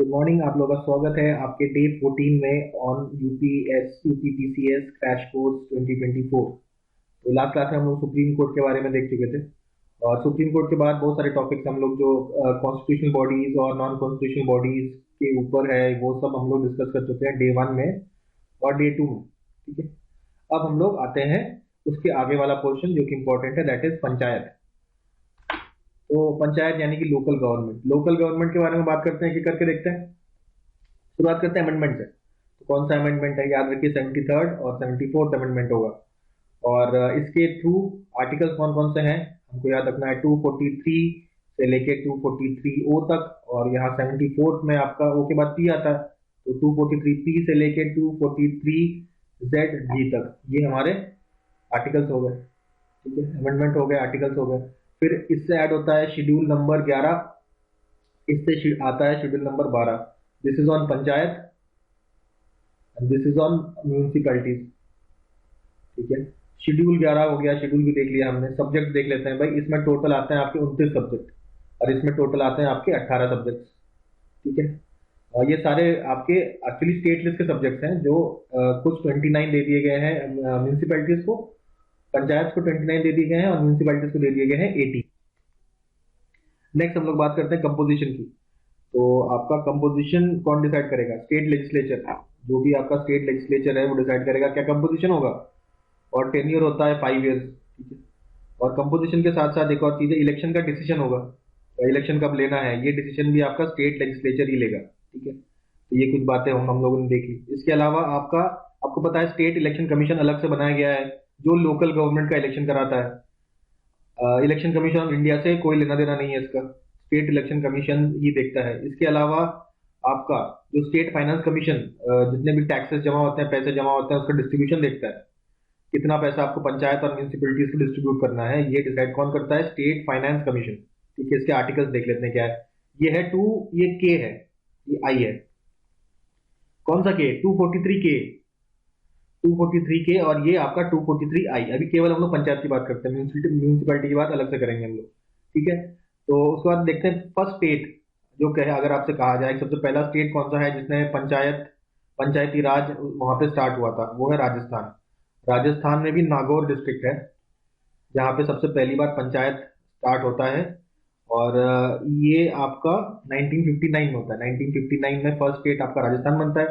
Good morning. आप लोगों का स्वागत है आपके डे 14 में ऑन यूपीपीसीएस क्रैश कोर्स 2024। तो लास्ट क्लास में हम लोग सुप्रीम कोर्ट के बारे में देख चुके थे, और सुप्रीम कोर्ट के बाद बहुत सारे टॉपिक्स हम लोग जो कॉन्स्टिट्यूशनल बॉडीज और नॉन कॉन्स्टिट्यूशनल बॉडीज के ऊपर है वो सब हम लोग डिस्कस कर चुके हैं डे 1 में और डे 2 में। ठीक है, अब हम लोग आते हैं उसके आगे वाला पोर्शन जो कि इंपॉर्टेंट है, दैट इज पंचायत। तो पंचायत यानी कि लोकल गवर्नमेंट। लोकल गवर्नमेंट के बारे में बात करते हैं कि करके देखते हैं। शुरुआत करते हैं अमेंडमेंट से। तो कौन सा अमेंडमेंट है, याद रखिए 73rd और 74th अमेंडमेंट होगा। और इसके थ्रू आर्टिकल्स कौन कौन से हैं हमको याद रखना है, 243 से लेके 243 ओ तक, और यहाँ 74th में आपका ओ के बाद पी आता है, तो 243 पी से लेके 243 जेड जी तक ये हमारे आर्टिकल्स हो गए। ठीक है, अमेंडमेंट हो गए, आर्टिकल्स हो गए। फिर इससे ऐड होता है शेड्यूल नंबर 11, इससे आता है schedule number 12। This is on panchayat and this is on municipalities. ठीक है, शेड्यूल 11 हो गया, शेड्यूल भी देख लिया हमने। सब्जेक्ट देख लेते हैं भाई, इसमें टोटल आते हैं आपके 29 सब्जेक्ट और इसमें टोटल आते हैं आपके 18 सब्जेक्ट। ठीक है, और ये सारे आपके एक्चुअली स्टेट लिस्ट के सब्जेक्ट्स हैं जो कुछ 29 दे दिए गए हैं म्यूनिसिपैलिटीज को, पंचायत को 29 दे दिए गए हैं और म्यूनिसिपैलिटीज को दे दिए गए हैं 80। नेक्स्ट हम लोग बात करते हैं कंपोजिशन की। तो आपका कंपोजिशन कौन डिसाइड करेगा? State legislature. जो भी आपका स्टेट लेजिस्लेचर है वो डिसाइड करेगा क्या कंपोजिशन होगा, और टेन्योर होता है 5 ईयर्स। ठीक है, और कंपोजिशन के साथ साथ एक और चीज है, इलेक्शन का डिसीजन होगा। इलेक्शन कब लेना है ये डिसीजन भी आपका स्टेट लेजिस्लेचर ही लेगा। ठीक है, तो ये कुछ बातें हम लोगों ने देखी। इसके अलावा आपको पता है स्टेट इलेक्शन कमीशन अलग से बनाया गया है जो लोकल गवर्नमेंट का इलेक्शन कराता है। इलेक्शन कमीशन ऑफ इंडिया से कोई लेना देना नहीं है इसका, स्टेट इलेक्शन कमीशन ही देखता है। इसके अलावा आपका जो स्टेट फाइनेंस कमीशन जितने भी टैक्सेस जमा होते हैं, पैसे जमा होते हैं, उसका डिस्ट्रीब्यूशन देखता है। कितना पैसा आपको पंचायत और म्यूनिसिपैलिटीज को डिस्ट्रीब्यूट करना है ये डिसाइड कौन करता है? State finance commission. ठीक है, इसके आर्टिकल्स देख लेते हैं क्या है। ये है 2, ये के है, ये आई है। कौन सा के? 243 के, 243 के, और ये आपका 243 आई। अभी केवल हम लोग पंचायत की बात करते हैं, म्यूनिसिपैलिटी की बात अलग से करेंगे हम लोग। ठीक है, तो उसके बाद देखते हैं फर्स्ट स्टेट जो कहे, अगर आपसे कहा जाए सबसे पहला स्टेट कौन सा है जिसने पंचायती राज वहां पे स्टार्ट हुआ था, वो है राजस्थान। राजस्थान में भी नागौर डिस्ट्रिक्ट है जहाँ पे सबसे पहली बार पंचायत स्टार्ट होता है। और ये आपका 1959 में होता है। 1959 में फर्स्ट स्टेट आपका राजस्थान बनता है,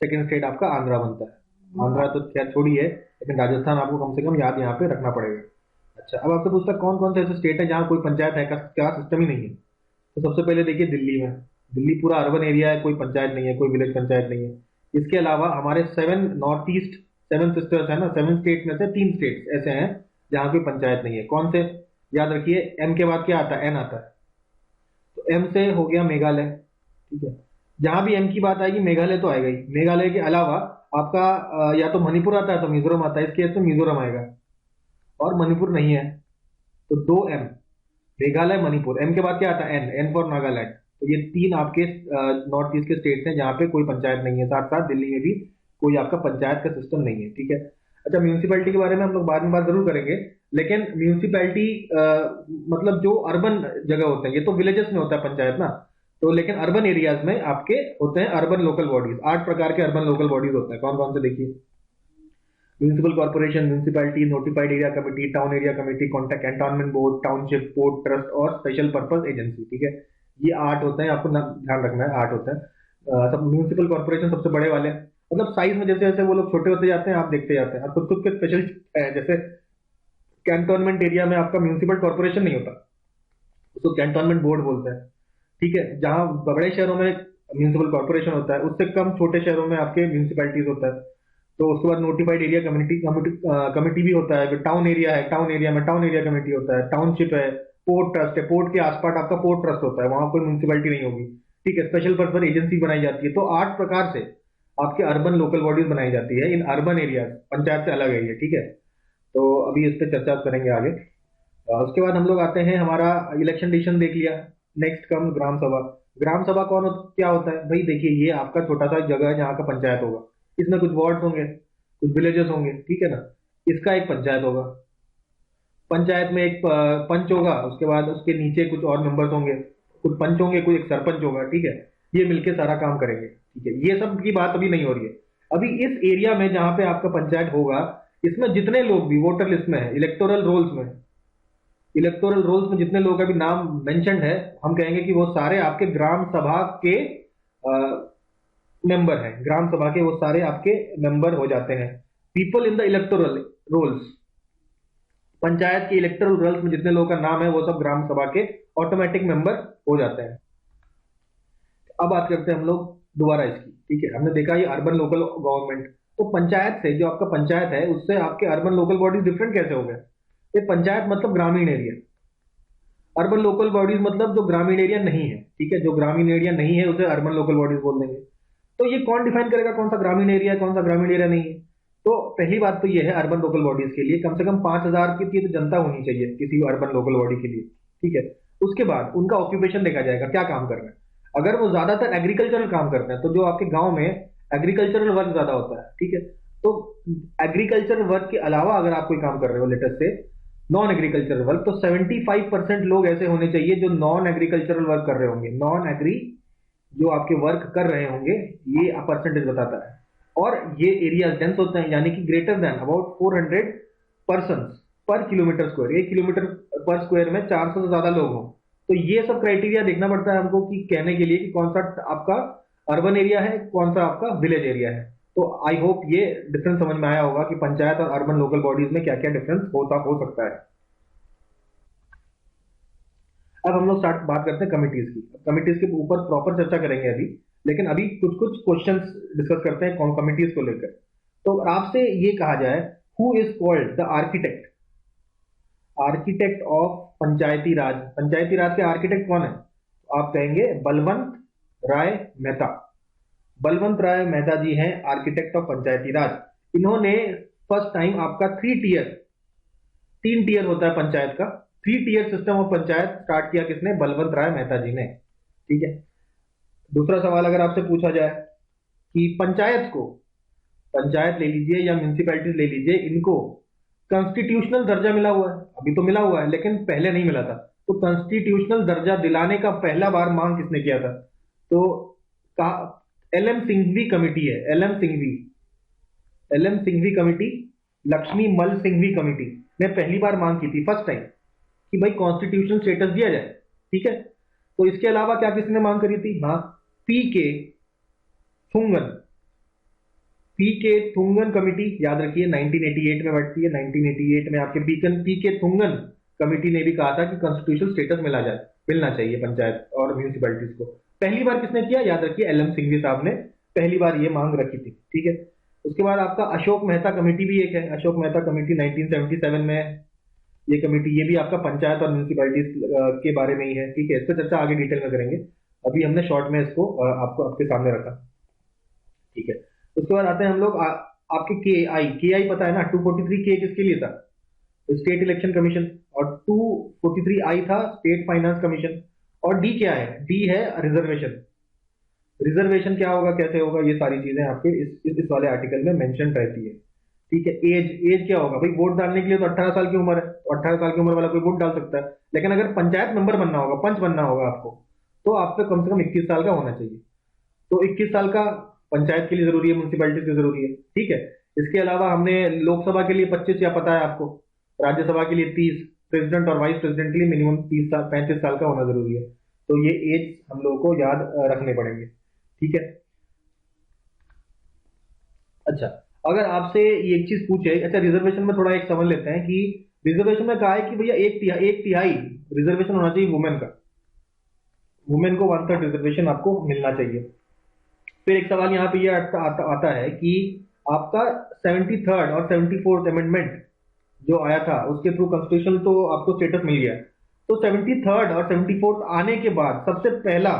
सेकंड स्टेट आपका आंध्रा बनता है। आंध्रा तो खैर छोड़ी है, लेकिन राजस्थान आपको कम से कम याद यहाँ पे रखना पड़ेगा। अच्छा, अब आपसे पूछता कौन कौन से ऐसे स्टेट है जहाँ कोई पंचायत है का क्या सिस्टम ही नहीं है। तो सबसे पहले देखिए दिल्ली में। दिल्ली पूरा अर्बन एरिया है, कोई पंचायत नहीं है, कोई विलेज पंचायत नहीं है। इसके अलावा हमारे 7 नॉर्थ ईस्ट, 7 सिस्टर्स है ना, 7 स्टेट में से 3 स्टेट ऐसे हैं जहाँ कोई पंचायत नहीं है। कौन से? याद रखिए, एम के बाद क्या आता है? एन आता है। तो एम से हो गया मेघालय। ठीक है, जहां भी एम की बात आएगी मेघालय तो आएगा ही। मेघालय के अलावा आपका या तो मणिपुर आता है तो मिजोरम आता है, इसके केस में मिजोरम आएगा, और मणिपुर नहीं है। तो 2 एम, मेघालय मणिपुर। एम के बाद क्या आता है? N, N for Nagaland. तो ये 3 आपके नॉर्थ ईस्ट के स्टेट्स हैं जहाँ पे कोई पंचायत नहीं है। साथ साथ दिल्ली में भी कोई आपका पंचायत का सिस्टम नहीं है। ठीक है, अच्छा म्यूनिसिपैलिटी के बारे में हम लोग बाद में बात जरूर करेंगे, लेकिन म्यूनिसिपैलिटी मतलब जो अर्बन जगह होते हैं, ये तो विलेजेस में होता है पंचायत ना, तो लेकिन अर्बन एरियाज में आपके होते हैं अर्बन लोकल बॉडीज। 8 प्रकार के अर्बन लोकल बॉडीज होते हैं। कौन कौन से देखिए? Municipal corporation, municipality, notified area committee, town area committee, contact cantonment board, township, port trust और स्पेशल पर्पस एजेंसी। ठीक है, ये 8 होते हैं, आपको ध्यान रखना है 8 होते हैं। सब म्यूनिसिपल कॉर्पोरेशन सबसे बड़े वाले, मतलब साइज में जैसे जैसे वो लोग छोटे होते जाते हैं आप देखते जाते हैं। और कुछ कुछ के स्पेशल है, जैसे कैंटोनमेंट एरिया में आपका म्यूनिसिपल कॉर्पोरेशन नहीं होता, उसको कैंटोनमेंट बोर्ड बोलते हैं। ठीक है, जहां बड़े शहरों में म्यूनिसिपल कॉर्पोरेशन होता है, उससे कम छोटे शहरों में आपके म्यूनिसिपैलिटीज होता है। तो उसके बाद नोटिफाइड एरिया कम्युनिटी कमिटी भी होता है। फिर टाउन एरिया है, टाउन एरिया में टाउन एरिया कमेटी होता है। टाउनशिप है, पोर्ट ट्रस्ट है, पोर्ट के आसपास आपका पोर्ट ट्रस्ट होता है, वहां कोई म्यूनिसिपैलिटी नहीं होगी। ठीक है, स्पेशल पर्पज एजेंसी बनाई जाती है। तो 8 प्रकार से आपके अर्बन लोकल बॉडीज बनाई जाती है इन अर्बन एरिया, पंचायत से अलग है ये। ठीक है, तो अभी इस पर चर्चा करेंगे आगे। उसके बाद हम लोग आते हैं, हमारा इलेक्शन डिसीजन देख लिया। नेक्स्ट कम ग्राम सभा। ग्राम सभा क्या होता है भाई? देखिए, ये आपका छोटा सा जगह है जहाँ का पंचायत होगा। इसमें कुछ वार्ड होंगे, कुछ विलेजेस होंगे। ठीक है ना, इसका एक पंचायत होगा। पंचायत में एक पंच होगा, उसके बाद उसके नीचे कुछ और मेंबर्स होंगे, कुछ पंच होंगे, कोई एक सरपंच होगा। ठीक है, ये मिलके सारा काम करेंगे, ठीक है। ये सब की बात अभी नहीं हो रही है। अभी इस एरिया में जहां पे आपका पंचायत होगा, इसमें जितने लोग भी वोटर लिस्ट में है, इलेक्टोरल रोल्स में जितने लोग अभी नाम मेंशन्ड है, हम कहेंगे कि वो सारे आपके ग्राम सभा के मेंबर हैं। ग्राम सभा के वो सारे आपके मेंबर हो जाते हैं। People in the electoral rolls, panchayat के इलेक्टोरल रोल्स में जितने लोगों का नाम है वो सब ग्राम सभा के ऑटोमेटिक मेंबर हो जाते हैं। अब बात करते हैं हम लोग दोबारा इसकी, ठीक है। हमने देखा ये अर्बन लोकल गवर्नमेंट, तो पंचायत से, जो आपका पंचायत है उससे आपके अर्बन लोकल बॉडीज डिफरेंट कैसे हो गए? ये पंचायत मतलब ग्रामीण एरिया, अर्बन लोकल बॉडीज मतलब जो ग्रामीण एरिया नहीं है, ठीक है। जो ग्रामीण एरिया नहीं है उसे अर्बन लोकल बॉडीज बोल देंगे। तो ये कौन डिफाइन करेगा कौन सा ग्रामीण एरिया है, कौन सा ग्रामीण एरिया नहीं है? तो पहली बात तो ये है, अर्बन लोकल बॉडीज के लिए कम से कम 5,000 की तो जनता होनी चाहिए किसी अर्बन लोकल बॉडी के लिए, ठीक है। उसके बाद उनका ऑक्यूपेशन देखा जाएगा, क्या काम कर रहे हैं। अगर वो ज्यादातर एग्रीकल्चरल काम करते हैं, तो जो आपके गांव में एग्रीकल्चरल वर्क ज्यादा होता है, ठीक है, तो एग्रीकल्चरल वर्क के अलावा अगर आप कोई काम कर रहे हो लेटेस्ट से नॉन एग्रीकल्चरल वर्क, तो 75% लोग ऐसे होने चाहिए जो नॉन एग्रीकल्चरल वर्क कर रहे होंगे। नॉन एग्री जो आपके वर्क कर रहे होंगे, ये परसेंटेज बताता है। और ये एरिया डेंस होते हैं, यानी कि ग्रेटर देन अबाउट 400 पर्सन पर किलोमीटर स्क्वायर। 1 किलोमीटर पर स्क्वायर में 400 से ज्यादा लोग हों। तो ये सब क्राइटेरिया देखना पड़ता है हमको कि कहने के लिए कि कौन सा आपका अर्बन एरिया है, कौन सा आपका विलेज एरिया है। तो आई होप ये डिफरेंस समझ में आया होगा कि पंचायत और अर्बन लोकल बॉडीज में क्या क्या डिफरेंस हो सकता है। अब हम लोग बात करते हैं कमिटीज की। कमिटीज के ऊपर प्रॉपर चर्चा करेंगे अभी, लेकिन अभी कुछ कुछ क्वेश्चंस डिस्कस करते हैं कमिटीज को लेकर। तो आपसे ये कहा जाए, who is called the architect, architect of Panchayati Raj. Panchayati Raj के आर्किटेक्ट कौन है? आप कहेंगे बलवंत राय मेहता। बलवंत राय मेहता जी हैं आर्किटेक्ट ऑफ पंचायती राज। इन्होंने फर्स्ट टाइम आपका 3 टीयर होता है पंचायत का, 3 tier system of panchayat start किया किसने? बलवंत राय मेहता जी ने, ठीक है। दूसरा सवाल अगर आपसे पूछा जाए कि पंचायत को, पंचायत ले लीजिए या म्यूनिसिपैलिटीज ले लीजिए, इनको कॉन्स्टिट्यूशनल दर्जा मिला हुआ है। अभी तो मिला हुआ है लेकिन पहले नहीं मिला था। तो कॉन्स्टिट्यूशनल दर्जा दिलाने का पहला बार मांग किसने किया था? तो एल.एम. सिंघवी कमेटी है। एल.एम. सिंघवी कमेटी, लक्ष्मी मल सिंघवी कमेटी ने पहली बार मांग की थी, फर्स्ट टाइम, कि भाई कॉन्स्टिट्यूशनल स्टेटस दिया जाए, ठीक है। तो इसके अलावा क्या किसने मांग करी थी? हाँ, PK. Thungon, PK. Thungon committee, याद रखिए 1988 में बैठती है। 1988 में आपके पी.के. थुंगन कमेटी ने भी कहा था कि कॉन्स्टिट्यूशनल स्टेटस मिलना चाहिए पंचायत और म्यूनिसिपैलिटीज को। पहली बार किसने किया? याद रखिए एल.एम. सिंघवी साहब ने पहली बार ये मांग रखी थी, ठीक है। उसके बाद आपका अशोक मेहता कमेटी भी एक है। अशोक मेहता कमेटी 1977 में, ये कमेटी, ये भी आपका पंचायत और म्यूनिसिपैलिटीज के बारे में ही है, ठीक है। इस पर चर्चा आगे डिटेल में करेंगे, अभी हमने शॉर्ट में इसको आपको आपके सामने रखा, ठीक है। उसके बाद आते हैं हम लोग आपके के आई पता है ना, 243 के किसके लिए था? State election commission. और 243 आई था स्टेट फाइनेंस कमीशन। और डी क्या है? डी है रिजर्वेशन। रिजर्वेशन क्या होगा, कैसे होगा, ये सारी चीजें आपके इस वाले आर्टिकल में मेंशन रहती है, ठीक है। एज क्या होगा? भाई वोट डालने के लिए तो 18 साल की उम्र है, तो 18 साल की उम्र वाला कोई वोट डाल सकता है। लेकिन अगर पंचायत मेंबर बनना होगा, पंच बनना होगा आपको, तो आप पे कम से कम 21 साल का होना चाहिए। तो 21 साल का पंचायत के लिए जरूरी है, म्यूनिसिपैलिटी के लिए जरूरी है, ठीक है। इसके अलावा हमने लोकसभा के लिए 25 या पता है आपको, राज्यसभा के लिए 30, प्रेसिडेंट और वाइस प्रेसिडेंट के लिए मिनिमम 35 साल का होना जरूरी है। तो ये एज हम लोगों को याद रखने पड़ेंगे, ठीक है। अच्छा, अगर आपसे ये एक चीज पूछे, अच्छा रिजर्वेशन में थोड़ा एक समझ लेते हैं कि रिजर्वेशन में कहा है कि भैया एक तिहाई रिजर्वेशन होना चाहिए वुमेन का। वुमेन को 1/3 रिजर्वेशन आपको मिलना चाहिए। फिर एक सवाल यहाँ पे ये आता है कि आपका 73rd और 74th अमेंडमेंट जो आया था, उसके थ्रू कॉन्स्टिट्यूशन तो आपको स्टेटस मिल गया। तो 73rd और 74th आने के बाद सबसे पहला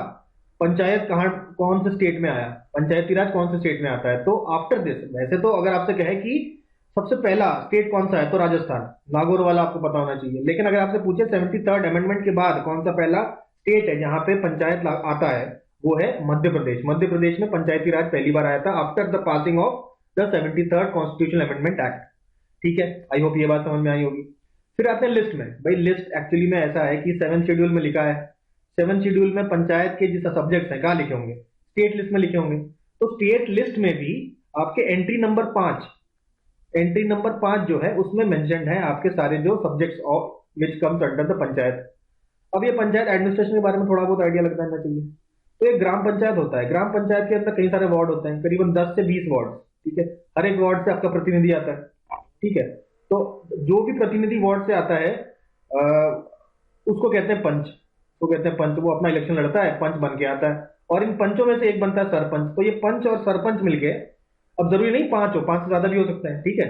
पंचायत कौन से स्टेट में आया, पंचायती राज कौन से स्टेट में आता है? तो आफ्टर दिस, वैसे तो अगर आपसे कहे कि सबसे पहला स्टेट कौन सा है, तो राजस्थान, नागौर वाला आपको पता होना चाहिए। लेकिन अगर आपसे पूछे 73rd अमेंडमेंट के बाद कौन सा पहला स्टेट है जहां पे पंचायत आता है, वो है मध्य प्रदेश। मध्य प्रदेश में पंचायती राज पहली बार आया था after the passing of the 73rd constitutional amendment act, ठीक है। आई होप ये बात समझ में आई होगी। फिर आते हैं लिस्ट में। भाई लिस्ट एक्चुअली में ऐसा है कि 7th शेड्यूल में लिखा है, 7 शेड्यूल में पंचायत के जिस सब्जेक्ट्स हैं कहाँ लिखे होंगे, स्टेट लिस्ट में लिखे होंगे। तो स्टेट लिस्ट में भी आपके एंट्री नंबर 5 जो है उसमें मेंशन्ड है आपके सारे जो subjects of which comes under the panchayat. अब ये पंचायत एडमिनिस्ट्रेशन के बारे में थोड़ा बहुत आइडिया लगना चाहिए। तो एक ग्राम पंचायत होता है, ग्राम पंचायत के अंदर कई सारे वार्ड होते हैं, करीबन 10 से 20 वार्ड, ठीक है। हर एक वार्ड से आपका प्रतिनिधि आता है, ठीक है। तो जो भी प्रतिनिधि वार्ड से आता है उसको कहते हैं पंच, वो कहते हैं पंच। वो अपना इलेक्शन लड़ता है, पंच बन के आता है, और इन पंचों में से एक बनता है सरपंच। तो ये पंच और सरपंच मिलके, अब जरूरी नहीं 5 हो, 5 से ज्यादा भी हो सकते हैं, ठीक है।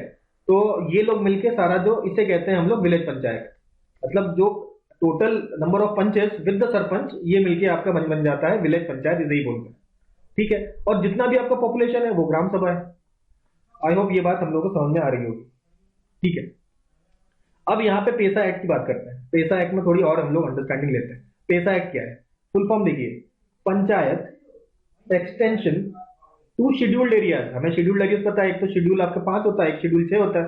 तो ये लोग मिलके सारा जो, इसे कहते हैं हम लोग विलेज पंचायत। मतलब जो total number of punches with the sarpanch, ये मिलके आपका बन जाता है विलेज पंचायत, इसे ही बोलते हैं, ठीक है। और जितना भी आपका पॉपुलेशन है वो ग्राम सभा है। आई होप ये बात हम लोगों को समझ में आ रही होगी, ठीक है। अब यहाँ पे पेसा एक्ट की बात करते हैं। पेसा एक्ट में थोड़ी और हम लोग अंडरस्टैंडिंग लेते हैं। पेसा एक्ट क्या है, फुल फॉर्म देखिए, panchayat extension to scheduled areas. हमें शेड्यूल्ड एरियाज पता है, एक तो शेड्यूल आपका 5 होता है, एक शेड्यूल 6 होता है।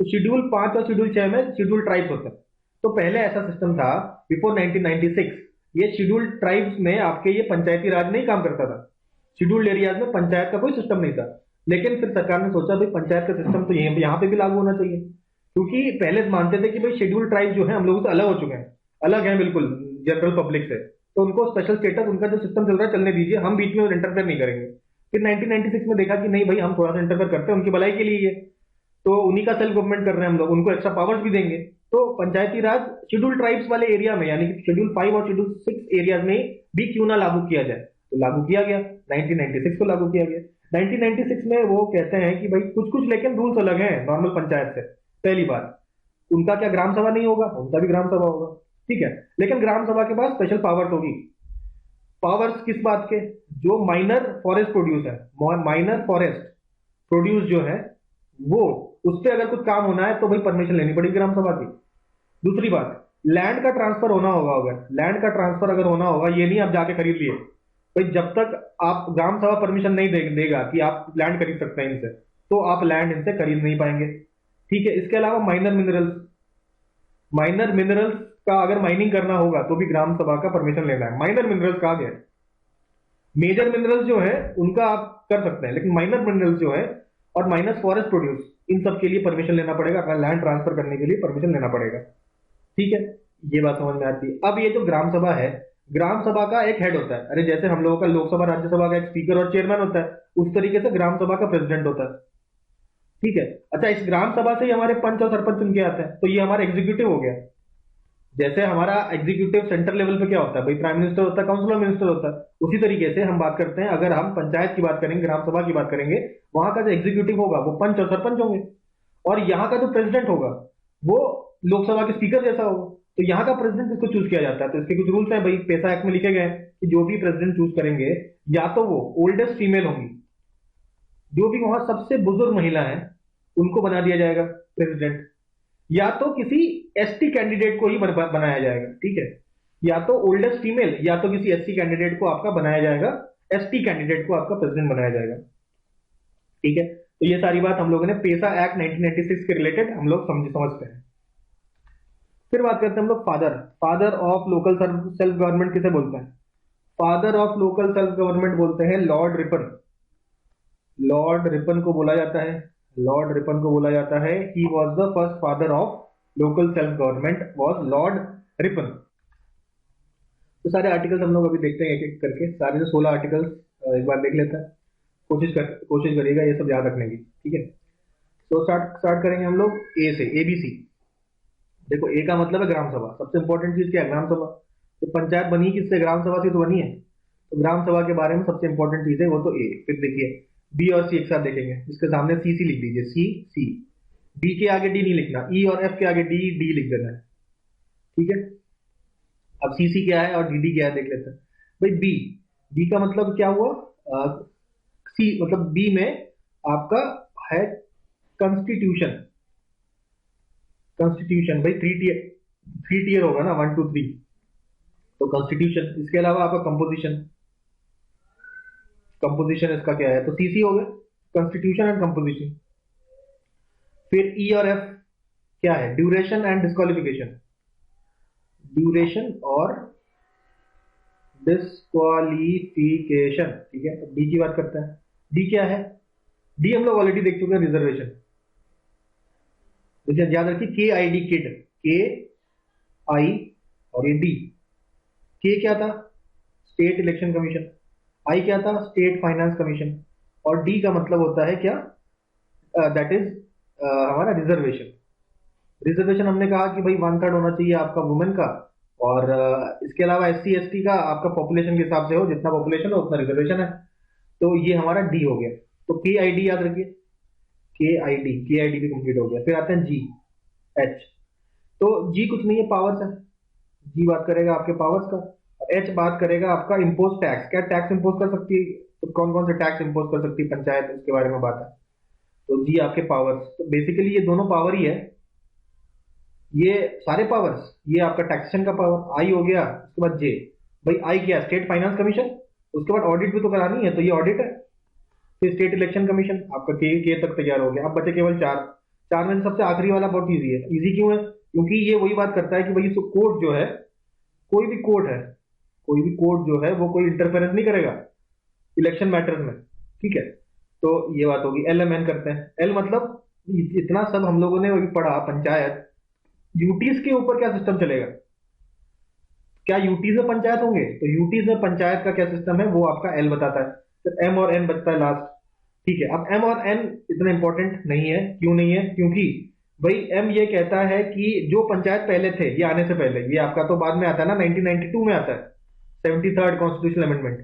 तो शेड्यूल 5 और शेड्यूल 6 में शेड्यूल ट्राइब्स होते हैं। तो पहले ऐसा सिस्टम था बिफोर 1996, ये शेड्यूल्ड ट्राइब्स में आपके ये पंचायती राज नहीं काम करता था। शेड्यूल्ड एरियाज में पंचायत का कोई सिस्टम नहीं था। लेकिन फिर सरकार ने सोचा भाई पंचायत का सिस्टम तो यहाँ पे भी लागू होना चाहिए, क्योंकि पहले मानते थे कि भाई शेड्यूल ट्राइब जो है हम लोगों से अलग हो चुके हैं, अलग हैं बिल्कुल जनरल पब्लिक से। तो उनको स्पेशल स्टेटस, उनका जो सिस्टम चल रहा है चलने दीजिए, हम बीच में इंटरफेयर नहीं करेंगे। फिर 1996 में देखा कि नहीं भाई, हम थोड़ा सा इंटरफेयर करते हैं उनकी भलाई के लिए, ये तो उन्हीं का सेल्फ गवर्नमेंट कर रहे हैं हम लोग, उनको एक्स्ट्रा पावर्स भी देंगे। तो पंचायती राज शेड्यूल ट्राइब्स वाले एरिया में, यानी कि शेड्यूल 5 और शेड्यूल 6 एरियाज में भी क्यों ना लागू किया जाए, तो लागू किया गया। 1996 को लागू किया गया। 1996 में वो कहते हैं कि भाई कुछ कुछ लेकिन रूल्स अलग हैं नॉर्मल पंचायत से। पहली बात, उनका क्या ग्राम सभा नहीं होगा, उनका भी ग्राम सभा होगा, ठीक है। लेकिन ग्राम सभा के पास स्पेशल पावर्स होगी। पावर्स किस बात के, जो माइनर फॉरेस्ट प्रोड्यूस है, माइनर फॉरेस्ट प्रोड्यूस जो है वो, उस पर अगर कुछ काम होना है तो भाई परमिशन लेनी पड़ेगी ग्राम सभा की। दूसरी बात, लैंड का ट्रांसफर होना होगा। अगर लैंड का ट्रांसफर अगर होना होगा, ये नहीं आप जाके खरीद लिए भाई, जब तक आप ग्राम सभा परमिशन नहीं देगा कि आप लैंड खरीद सकते हैं इनसे, तो आप लैंड इनसे खरीद नहीं पाएंगे, ठीक है। इसके अलावा माइनर मिनरल्स का अगर माइनिंग करना होगा तो भी ग्राम सभा का परमिशन लेना है। माइनर मिनरल्स कहा गया, मेजर मिनरल्स जो है उनका आप कर सकते हैं, लेकिन माइनर मिनरल्स जो है और माइनस फॉरेस्ट प्रोड्यूस, इन सब के लिए परमिशन लेना पड़ेगा। अपना लैंड ट्रांसफर करने के लिए परमिशन लेना पड़ेगा, ठीक है। ये बात समझ में आती है। अब ये जो ग्राम सभा है, ग्राम सभा का एक हेड होता है। अरे जैसे हम लोगों का लोकसभा राज्यसभा का एक स्पीकर और चेयरमैन होता है, उस तरीके से ग्राम सभा का प्रेसिडेंट होता है, ठीक है। अच्छा, इस ग्राम सभा से ही हमारे पंच और सरपंच चुन के आते हैं, तो ये हमारा एग्जीक्यूटिव हो गया। जैसे हमारा एग्जीक्यूटिव सेंट्रल लेवल पे क्या होता है भाई, प्राइम मिनिस्टर होता है, काउंसिल ऑफ मिनिस्टर होता है। उसी तरीके से हम बात करते हैं, अगर हम पंचायत की बात करेंगे, ग्राम सभा की बात करेंगे, वहां का जो एग्जीक्यूटिव होगा वो पंच और सरपंच होंगे, और यहाँ का जो प्रेसिडेंट होगा वो लोकसभा के स्पीकर जैसा होगा। तो यहाँ का प्रेसिडेंट इसको चूज किया जाता है। तो इसके कुछ रूल्स हैं भाई, पेसा एक्ट में लिखे गए कि जो भी प्रेसिडेंट चूज करेंगे, या तो वो ओल्डेस्ट फीमेल होंगी, जो भी वहां सबसे बुजुर्ग महिला है उनको बना दिया जाएगा प्रेसिडेंट, या तो किसी एसटी कैंडिडेट को ही बनाया जाएगा, ठीक है। या तो ओल्डेस्ट फीमेल, या तो किसी एसटी कैंडिडेट को आपका बनाया जाएगा, एसटी कैंडिडेट को आपका प्रेसिडेंट बनाया जाएगा, ठीक है। तो ये सारी बात हम लोगों ने पेसा एक्ट 1996 के रिलेटेड हम लोग समझते हैं। फिर बात करते हैं हम लोग father of local self government किसे बोलते हैं? Father of local self government बोलते हैं लॉर्ड रिपन। लॉर्ड रिपन को बोला जाता है, लॉर्ड रिपन को बोला जाता है, he was the first father of local self government was Lord Ripon. तो सारे आर्टिकल्स हम लोग अभी देखते हैं एक एक करके, सारे जो 16 आर्टिकल्स एक बार देख लेते हैं। कोशिश करिएगा ये सब याद रखने की, ठीक है। तो स्टार्ट करेंगे हम लोग ए से, एबीसी। देखो, ए का मतलब है ग्राम सभा। सबसे इंपॉर्टेंट चीज क्या है? ग्राम सभा। तो पंचायत बनी किससे? ग्राम सभा से तो बनी है। तो ग्राम सभा के बारे में सबसे इंपॉर्टेंट चीज है वो तो ए। फिर देखिए बी और सी एक साथ देखेंगे, इसके सामने सी सी लिख दीजिए, सी सी। डी के आगे डी नहीं लिखना, ई और एफ के आगे डी डी लिख देना है, ठीक है। अब सी सी क्या है और डी डी क्या है देख लेते हैं भाई। बी, बी का मतलब क्या हुआ? सी मतलब बी में आपका है कॉन्स्टिट्यूशन। कॉन्स्टिट्यूशन भाई थ्री टीयर होगा ना, 1 2 3, तो कॉन्स्टिट्यूशन। इसके अलावा आपका कंपोजिशन, कंपोजिशन इसका क्या है? तो सीसी हो गया, कॉन्स्टिट्यूशन एंड कंपोजिशन। फिर ई और एफ क्या है? Duration and disqualification. ड्यूरेशन और डिस्क्वालिफिकेशन, ठीक है। अब डी की बात करते हैं। डी क्या है? डी हम लोग ऑलरेडी देख चुके हैं, रिजर्वेशन। तो याद रखिए के आई डी, किड, के आई और ये डी। के क्या था? State election commission. आई क्या था? State finance commission. और डी का मतलब होता है क्या? दैट इज हमारा रिजर्वेशन। रिजर्वेशन हमने कहा कि भाई 1/3 होना चाहिए आपका वुमेन का, और इसके अलावा एस सी एस टी का आपका पॉपुलेशन के हिसाब से हो, जितना पॉपुलेशन हो उतना रिजर्वेशन है। तो ये हमारा डी हो गया। तो के आई डी याद रखिए, के आई डी भी कंप्लीट हो गया। फिर आते हैं जी, एच। तो जी कुछ नहीं है, पावर्स है। जी बात करेगा आपके पावर्स का। एच बात करेगा आपका इम्पोज टैक्स। क्या टैक्स इम्पोज कर सकती है? तो कौन कौन से टैक्स इम्पोज कर सकती है पंचायत, उसके बारे में बात है। तो जी आपके पावर्स। तो बेसिकली ये दोनों पावर ही है, ये सारे पावर्स। ये आपका टैक्सेशन का पावर आई हो गया। उसके बाद जे, भाई आई क्या? State finance commission. उसके बाद ऑडिट भी तो करानी है, तो ये ऑडिट है। फिर स्टेट इलेक्शन कमीशन आपका के तक तैयार हो गया। अब बचे केवल चार। चार में से सबसे आखिरी वाला बहुत इजी है। इजी क्यों है? क्योंकि ये वही बात करता है कि भाई कोर्ट जो है, कोई भी कोर्ट है, कोई भी कोर्ट जो है वो कोई इंटरफेरेंस नहीं करेगा इलेक्शन मैटर्स में, ठीक है। तो ये बात होगी। एल एम एन करते हैं। एल मतलब इतना सब हम लोगों ने वही पढ़ा पंचायत। यूटीज के ऊपर क्या सिस्टम चलेगा? क्या यूटीज में पंचायत होंगे? तो यूटीज में पंचायत का क्या सिस्टम है वो आपका एल बताता है। तो एम और एन बचता है लास्ट, ठीक है। अब एम और एन इतना इंपॉर्टेंट नहीं है। क्यों नहीं है? क्योंकि भाई एम ये कहता है कि जो पंचायत पहले थे, ये आने से पहले, ये आपका तो बाद में आता है ना, 1992 में आता है 73rd कॉन्स्टिट्यूशनल अमेंडमेंट।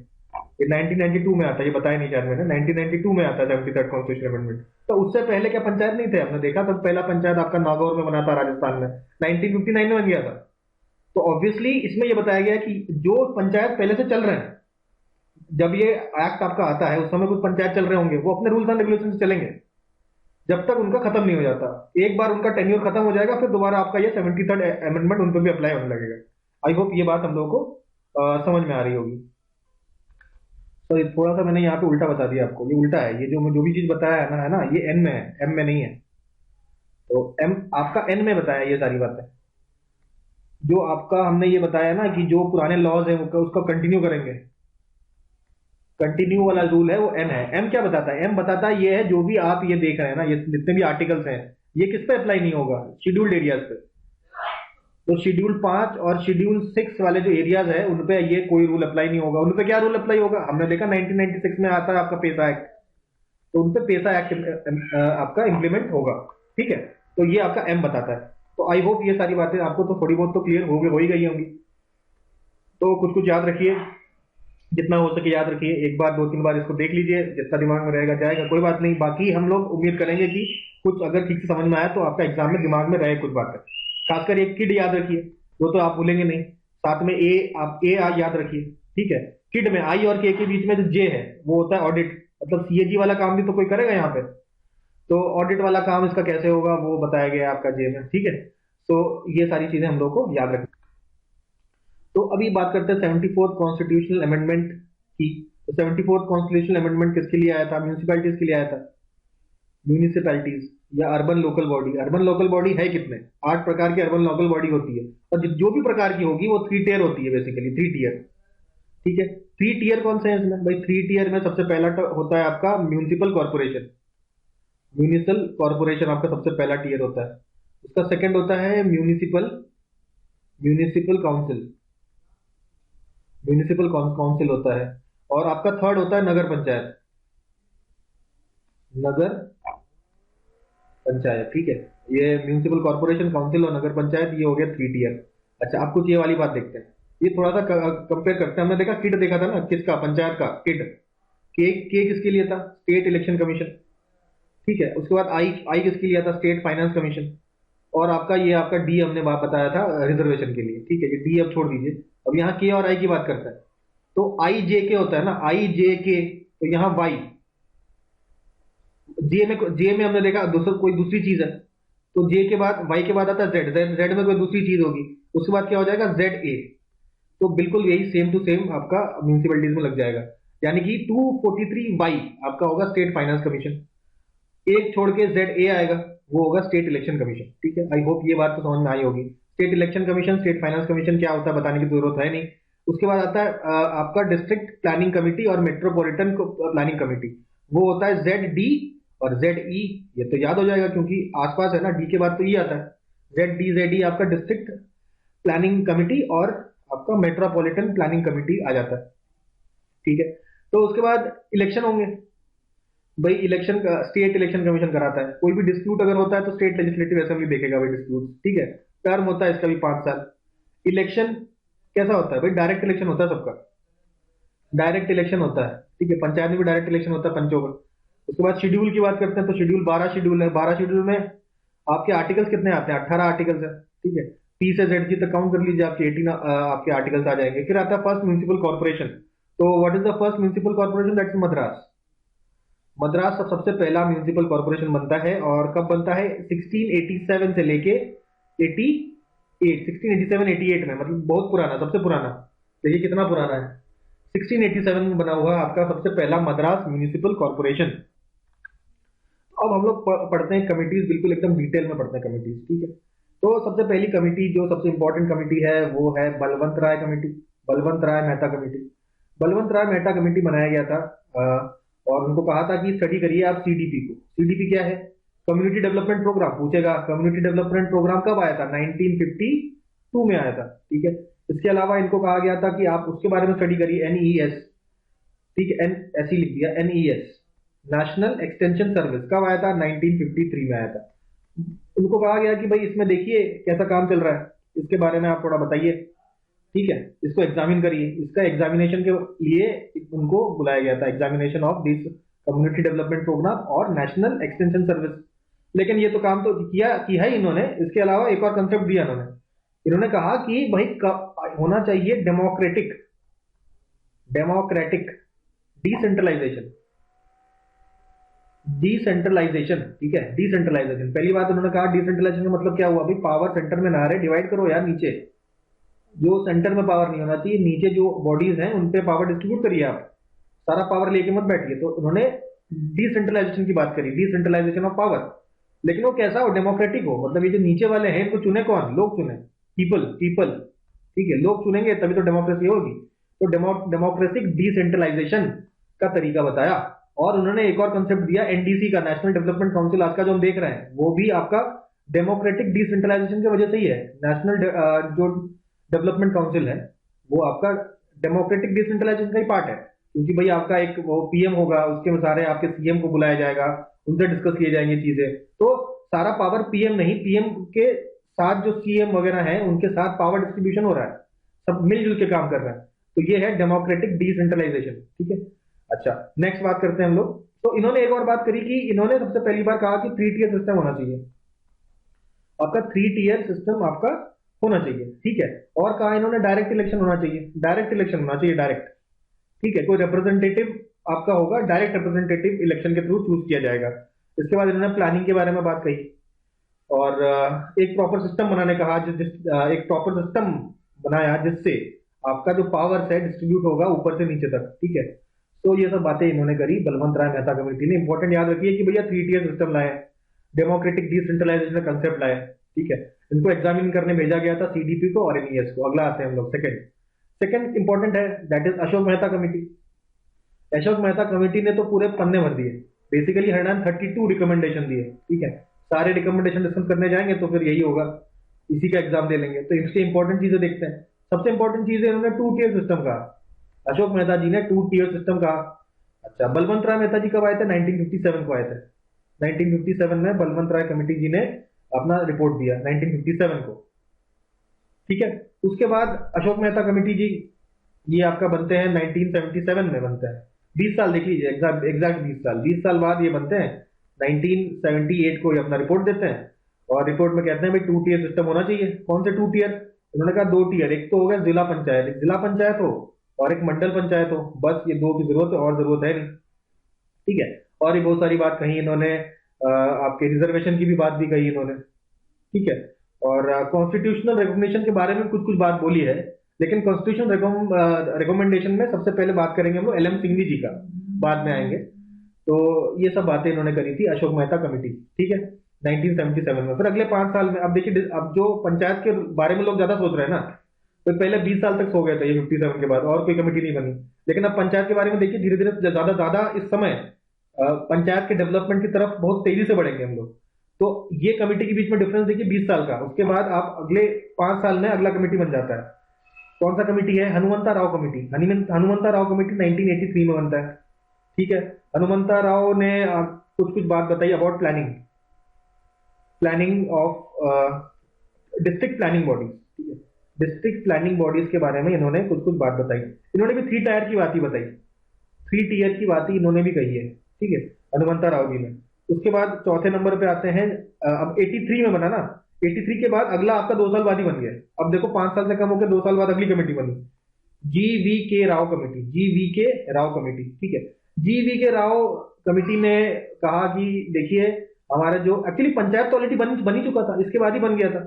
ये 1992 में आता है, ये बताया नहीं शायद मैंने, 1992 में आता है 73rd कॉन्स्टिट्यूशनल अमेंडमेंट। तो उससे पहले क्या पंचायत नहीं थे? आपने देखा तब पहला पंचायत आपका नागौर में बना था राजस्थान में, 1959 में बन गया था। तो ऑब्वियसली इसमें यह बताया गया कि जो पंचायत पहले से चल रहे हैं, जब ये एक्ट आपका आता है उस समय कुछ पंचायत चल रहे होंगे, वो अपने रूल्स एंड रेगुलेशन से चलेंगे जब तक उनका खत्म नहीं हो जाता। एक बार उनका टेन्योर खत्म हो जाएगा, फिर दोबारा आपका ये 73rd अमेंडमेंट उन पर भी अप्लाई होने लगेगा। आई होप ये बात हम लोगों को समझ में आ रही होगी। तो ये थोड़ा सा मैंने यहाँ पे उल्टा बता दिया आपको, ये उल्टा है। ये जो भी चीज बताया है ना, ये एन में है, एम में नहीं है। तो एम आपका एन में बताया ये सारी बातें। जो आपका हमने ये बताया ना कि जो पुराने लॉज है उसको कंटिन्यू करेंगे, कंटिन्यू वाला रूल है वो एम है। एम क्या बताता है? एम बताता है ये है जो भी आप ये देख रहे हैं ना, ये जितने भी आर्टिकल्स हैं, ये किस पे अप्लाई नहीं होगा? शेड्यूल्ड एरियाज पे। तो शेड्यूल 5 और शेड्यूल 6 वाले जो एरियाज है उन पे ये कोई रूल अप्लाई नहीं होगा। उन पे क्या रूल अप्लाई होगा? हमने देखा 1996 में आता है आपका पेसा एक्ट, तो उन पे पेसा एक्ट आपका इंप्लीमेंट होगा, ठीक है। तो ये आपका एम बताता है। तो आई होप ये सारी बातें आपको तो थोड़ी बहुत तो क्लियर हो ही गई होंगी। तो कुछ कुछ याद रखिए, जितना हो सके याद रखिए। एक बार 2-3 बार इसको देख लीजिए, जितना दिमाग में रहेगा जाएगा, कोई बात नहीं। बाकी हम लोग उम्मीद करेंगे कि कुछ अगर ठीक से समझ में आया तो आपका एग्जाम में दिमाग में रहे कुछ बातें। खासकर एक किड याद रखिए, वो तो आप भूलेंगे नहीं। साथ में ए, आप ए आ याद रखिए, ठीक है। किड में आई और के बीच में जो जे है वो होता है ऑडिट, मतलब सीएजी वाला काम भी तो कोई करेगा यहाँ पे। तो ऑडिट वाला काम इसका कैसे होगा वो बताया गया है आपका जे में, ठीक है। तो ये सारी चीजें हम लोग को याद रखनी। तो अभी बात करते हैं 74th कॉन्स्टिट्यूशनल अमेंडमेंट की। तो 74th कॉन्स्टिट्यूशनल अमेंडमेंट किसके लिए आया था? म्यूनिसिपैलिटीज के लिए आया था। म्यूनिसिपैलिटीज या urban local body. Urban local body है कितने? 8 प्रकार की अर्बन लोकल बॉडी होती है, और जो भी प्रकार की होगी वो 3 टियर होती है, बेसिकली 3 टियर, ठीक है। 3 टियर कौन से हैं इसमें? भाई 3 टियर में सबसे पहला होता है आपका म्यूनिसिपल कॉर्पोरेशन। म्यूनिसिपल कॉर्पोरेशन आपका सबसे पहला टियर होता है। उसका सेकंड होता है municipal municipal council, municipal council होता है। और आपका थर्ड होता है नगर पंचायत, नगर पंचायत, ठीक है। ये म्यूनिसिपल कॉर्पोरेशन, काउंसिल और नगर पंचायत, ये हो गया 3 टियर। अच्छा, आप कुछ ये वाली बात देखते हैं, ये थोड़ा सा कंपेयर करते हैं। हमने देखा किड देखा था ना, किसका? पंचायत का किड। के किसके लिए था? स्टेट इलेक्शन कमीशन, ठीक है। उसके बाद आई, आई किसके लिए था? State finance commission. और आपका ये आपका डी हमने बात बताया था रिजर्वेशन के लिए, ठीक है। ये डी अब छोड़ दीजिए, अब यहाँ के और आई की बात करता है। तो आई जे के होता है ना, आई जे के, तो यहाँ वाई। जे में हमने देखा कोई दूसरी चीज है, तो जे के बाद, वाई के बाद आता है जेड, जेड में कोई दूसरी चीज होगी, उसके बाद क्या हो जाएगा? Z A. तो बिल्कुल यही सेम टू सेम आपका म्यूनिसिपैलिटीज में लग जाएगा। यानी कि 243 वाई आपका होगा स्टेट फाइनेंस कमीशन। एक छोड़ के जेड ए आएगा, वो होगा स्टेट इलेक्शन कमीशन, ठीक है। आई होप ये बात तो समझ में आई होगी। State election commission, state finance commission क्या होता है बताने की जरूरत है नहीं। उसके बाद आता है आपका डिस्ट्रिक्ट प्लानिंग कमिटी और मेट्रोपॉलिटन प्लानिंग कमिटी, वो होता है ZD और ZE। ये तो याद हो जाएगा क्योंकि आसपास है ना, डी के बाद तो ये आता है। ZD आपका डिस्ट्रिक्ट प्लानिंग कमिटी और आपका मेट्रोपॉलिटन प्लानिंग कमिटी आ जाता है, ठीक है। तो उसके बाद इलेक्शन होंगे। भाई इलेक्शन का स्टेट इलेक्शन कमीशन कराता है। कोई भी डिस्प्यूट अगर होता है तो स्टेट लेजिस्लेटिव असेंबली देखेगा भाई डिस्प्यूट, ठीक है। टर्म होता है इसका भी 5 साल। इलेक्शन कैसा होता है भाई, डायरेक्ट इलेक्शन होता है सबका, डायरेक्ट इलेक्शन होता है, ठीक है। पंचायत में भी डायरेक्ट इलेक्शन होता है पंचों का। उसके बाद शेड्यूल की बात करते हैं तो शेड्यूल 12 शेड्यूल है। 12 शेड्यूल में आपके आर्टिकल्स कितने आते हैं, 18 आर्टिकल्स है, ठीक है। पी से जेड जी तक काउंट कर लीजिए, आपके 18 आपके आर्टिकल्स आ जाएंगे। फिर आता है फर्स्ट म्युनिसिपल कॉर्पोरेशन। तो what is the first municipal corporation, that's Madras. Madras सबसे पहला म्युनिसिपल कॉर्पोरेशन बनता है, और कब बनता है, 1687 से लेके 88, 1687-88 में, मतलब बहुत पुराना, सबसे पुराना। देखिए कितना पुराना है, 1687 में बना हुआ आपका सबसे पहला मद्रास म्युनिसिपल कॉर्पोरेशन। अब हम लोग पढ़ते हैं कमिटीज, बिल्कुल एकदम डिटेल में पढ़ते हैं कमिटीज, ठीक है। तो सबसे पहली कमिटी, जो सबसे इंपॉर्टेंट कमिटी है, वो है बलवंत राय कमेटी, बलवंत राय मेहता कमेटी। बलवंत राय मेहता कमेटी बनाया गया था, और उनको कहा था कि स्टडी करिए आप सीडीपी को। सीडीपी क्या है, कम्युनिटी डेवलपमेंट प्रोग्राम। पूछेगा कम्युनिटी डेवलपमेंट प्रोग्राम कब आया था, 1952 में आया था, ठीक है। इसके अलावा इनको कहा गया था कि आप उसके बारे में स्टडी करिए, एनईएस, ठीक है, एन ऐसी लिख दिया, एनईएस, नेशनल एक्सटेंशन सर्विस, कब आया था, 1953 में आया था। उनको कहा गया कि भाई इसमें देखिए कैसा काम चल रहा है, इसके बारे में आप थोड़ा बताइए, ठीक है, इसको एग्जामिन करिए। इसका एग्जामिनेशन के लिए उनको बुलाया गया था, examination of this community development programme और नेशनल एक्सटेंशन सर्विस। लेकिन ये तो काम तो किया किया ही इन्होंने, इसके अलावा एक और कंसेप्ट दिया इन्होंने। इन्होंने कहा कि भाई होना चाहिए डेमोक्रेटिक, डेमोक्रेटिक डिसेंट्रलाइजेशन, डिसेंट्रलाइजेशन, ठीक है, डिसेंट्रलाइजेशन। पहली बात उन्होंने कहा डिसेंट्रलाइजेशन का मतलब क्या हुआ भाई, पावर सेंटर में ना रहे, डिवाइड करो यार नीचे, जो सेंटर में पावर नहीं होना चाहिए, नीचे जो बॉडीज हैं उन पे पावर डिस्ट्रीब्यूट करिए आप, सारा पावर लेके मत बैठिए। तो उन्होंने डिसेंट्रलाइजेशन की बात करी, डिसेंट्रलाइजेशन ऑफ पावर। लेकिन वो कैसा हो, डेमोक्रेटिक हो, मतलब ये जो नीचे वाले हैं इनको चुने कौन, लोग चुने, पीपल, पीपल, ठीक है, लोग चुनेंगे तभी तो डेमोक्रेसी होगी। तो डेमोक्रेटिक डिसेंट्रलाइजेशन का तरीका बताया। और उन्होंने एक और कंसेप्ट दिया एनडीसी का, नेशनल डेवलपमेंट काउंसिल, आज का जो हम देख रहे हैं वो भी आपका डेमोक्रेटिक डिसेंट्रलाइजेशन की वजह से ही है। नेशनल जो डेवलपमेंट काउंसिल है वो आपका डेमोक्रेटिक डिसेंट्रलाइजेशन का ही पार्ट है, क्योंकि भाई आपका एक वो पीएम होगा, उसके सारे आपके सीएम को बुलाया जाएगा, उनसे डिस्कस किए जाएंगे चीजें। तो सारा पावर पीएम नहीं, पीएम के साथ जो सीएम वगैरह हैं उनके साथ पावर डिस्ट्रीब्यूशन हो रहा है, सब मिलजुल के काम कर रहे हैं। तो ये है डेमोक्रेटिक डिसेंट्रलाइजेशन, ठीक है। अच्छा, नेक्स्ट बात करते हैं हम लोग। तो इन्होंने एक और बात करी कि इन्होंने सबसे पहली बार कहा कि 3 टियर सिस्टम होना चाहिए, आपका 3 टियर सिस्टम आपका होना चाहिए, ठीक है। और कहा इन्होंने डायरेक्ट इलेक्शन होना चाहिए, डायरेक्ट इलेक्शन होना चाहिए, डायरेक्ट, ठीक है। कोई रिप्रेजेंटेटिव आपका होगा, डायरेक्ट रिप्रेजेंटेटिव इलेक्शन के थ्रू चूज किया जाएगा। इसके बाद इन्होंने प्लानिंग के बारे में बात कही, और एक प्रॉपर सिस्टम बनाने कहा, एक प्रॉपर सिस्टम बनाया जिससे आपका जो पावर्स है डिस्ट्रीब्यूट होगा ऊपर से नीचे तक, ठीक है। तो ये सब बातें इन्होंने करी बलवंत राय मेहता कमेटी ने। इंपॉर्टेंट याद रखिए कि भैया 3 टियर सिस्टम लाए, डेमोक्रेटिक डिसेंट्रलाइजेशन का कंसेप्ट लाए, ठीक है। इनको एग्जामिन करने भेजा गया था, सीडीपी को और एनईएस को। अगला आते हैं हम लोग सेकंड, सेकंड इंपॉर्टेंट है, that is Ashok Mehta committee. Ashok Mehta committee ने तो पूरे पन्ने भर दिए, बेसिकली 132 रिकमेंडेशन दिए, ठीक है। सारे रिकमेंडेशन डिस्कस करने जाएंगे तो फिर यही होगा, इसी का एग्जाम दे लेंगे। तो इसके इंपॉर्टेंट चीजें देखते हैं। सबसे इंपॉर्टेंट चीज है इन्होंने 2 टियर सिस्टम का, अशोक मेहता जी ने 2 टियर सिस्टम का। अच्छा, बलवंत राय मेहता जी कब आए थे, 1957 को आए थे। 1957 में बलवंत राय कमेटी जी ने अपना रिपोर्ट दिया, 1957 को, ठीक है। उसके बाद अशोक मेहता कमेटी जी, ये आपका बनते हैं 1977 में बनते हैं। 20 साल देख लीजिए, एग्जैक्ट एग्जैक्ट 20 साल, 20 साल बाद ये बनते हैं। 1978 को ये अपना रिपोर्ट देते हैं, और रिपोर्ट में कहते हैं भाई 2 टियर सिस्टम होना चाहिए। कौन से 2 टियर, उन्होंने कहा 2 टियर, एक तो होगा जिला पंचायत, एक जिला पंचायत हो और एक मंडल पंचायत हो, बस ये दो की जरूरत है, और जरूरत है नहीं, ठीक है। और ये बहुत सारी बात कही इन्होंने, आपके रिजर्वेशन की भी बात भी कही इन्होंने, ठीक है। और कॉन्स्टिट्यूशनल रिकॉग्निशन के बारे में कुछ कुछ बात बोली है, लेकिन कॉन्स्टिट्यूशनल रिकमेंडेशन में सबसे पहले बात करेंगे हम लोग एल एम सिंघवी जी का, बाद में आएंगे। तो ये सब बातें इन्होंने करी थी अशोक मेहता कमेटी, ठीक है, 1977 में। फिर अगले 5 साल में अब देखिए, अब जो पंचायत के बारे में लोग ज्यादा सोच रहे हैं ना, तो पहले 20 साल तक सो गया था ये 57 के बाद, और कोई कमेटी नहीं बनी। लेकिन अब पंचायत के बारे में देखिए, धीरे धीरे ज्यादा ज्यादा इस समय पंचायत के डेवलपमेंट की तरफ बहुत तेजी से बढ़ेंगे हम लोग। तो ये कमेटी के बीच में डिफरेंस देखिए 20 साल का। उसके बाद आप अगले 5 साल में अगला कमेटी बन जाता है। कौन सा कमेटी है? हनुमंता राव कमेटी। हनुमंता राव कमेटी 1983 में बनता है। ठीक है। हनुमंता राव ने कुछ कुछ बात बताई about planning, planning of district planning bodies. ठीक है। डिस्ट्रिक्ट प्लानिंग बॉडीज के बारे में इन्होंने कुछ कुछ बात बताई। इन्होंने भी 3 टायर की बात ही बताई, 3 टीयर की बात ही इन्होंने भी कही है। ठीक है, हनुमंता राव जी ने। उसके बाद चौथे नंबर पे आते हैं, अब 83 में बना ना, 83 के बाद अगला आपका 2 साल बाद ही बन गया। अब देखो 5 साल से कम होकर 2 साल बाद अगली कमेटी बनी, GV.K. Rao committee. GV.K. Rao committee. ठीक है। GV.K. राव कमेटी ने कहा कि देखिए, हमारा जो एक्चुअली पंचायत तो ऑलरेडी बन ही चुका था, इसके बाद ही बन गया था।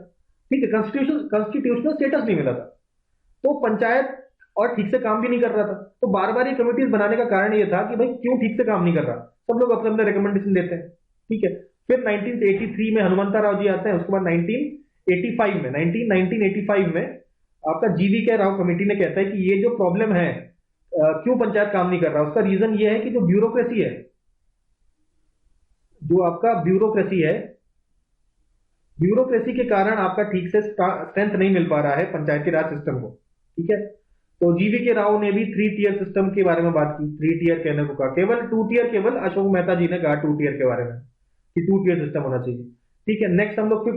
ठीक है। कॉन्स्टिट्यूशनल स्टेटस नहीं मिला था, तो पंचायत और ठीक से काम भी नहीं कर रहा था। तो बार बार ये कमिटीज बनाने का कारण ये था कि भाई क्यों ठीक से काम नहीं कर रहा, सब लोग अपने अपने रिकमेंडेशन देते हैं। ठीक है। फिर 1983 में हनुमंता राव जी आते हैं। उसके बाद 1985 में आपका GV.K. राव कमेटी ने कहता है कि ये जो प्रॉब्लम है, क्यों पंचायत काम नहीं कर रहा, उसका रीजन ये है कि जो ब्यूरोक्रेसी है, जो आपका ब्यूरोक्रेसी है, ब्यूरोक्रेसी के कारण आपका ठीक से स्ट्रेंथ नहीं मिल पा रहा है पंचायती राज सिस्टम को। ठीक है। तो GV.K. राव ने भी 3 टीयर सिस्टम के बारे में बात की। 3 टीयर कहने को कहा, केवल 2 टीयर, केवल अशोक मेहता जी ने कहा 2 टीयर के बारे में कि 2 टीयर सिस्टम होना चाहिए। ठीक है। नेक्स्ट हम लोग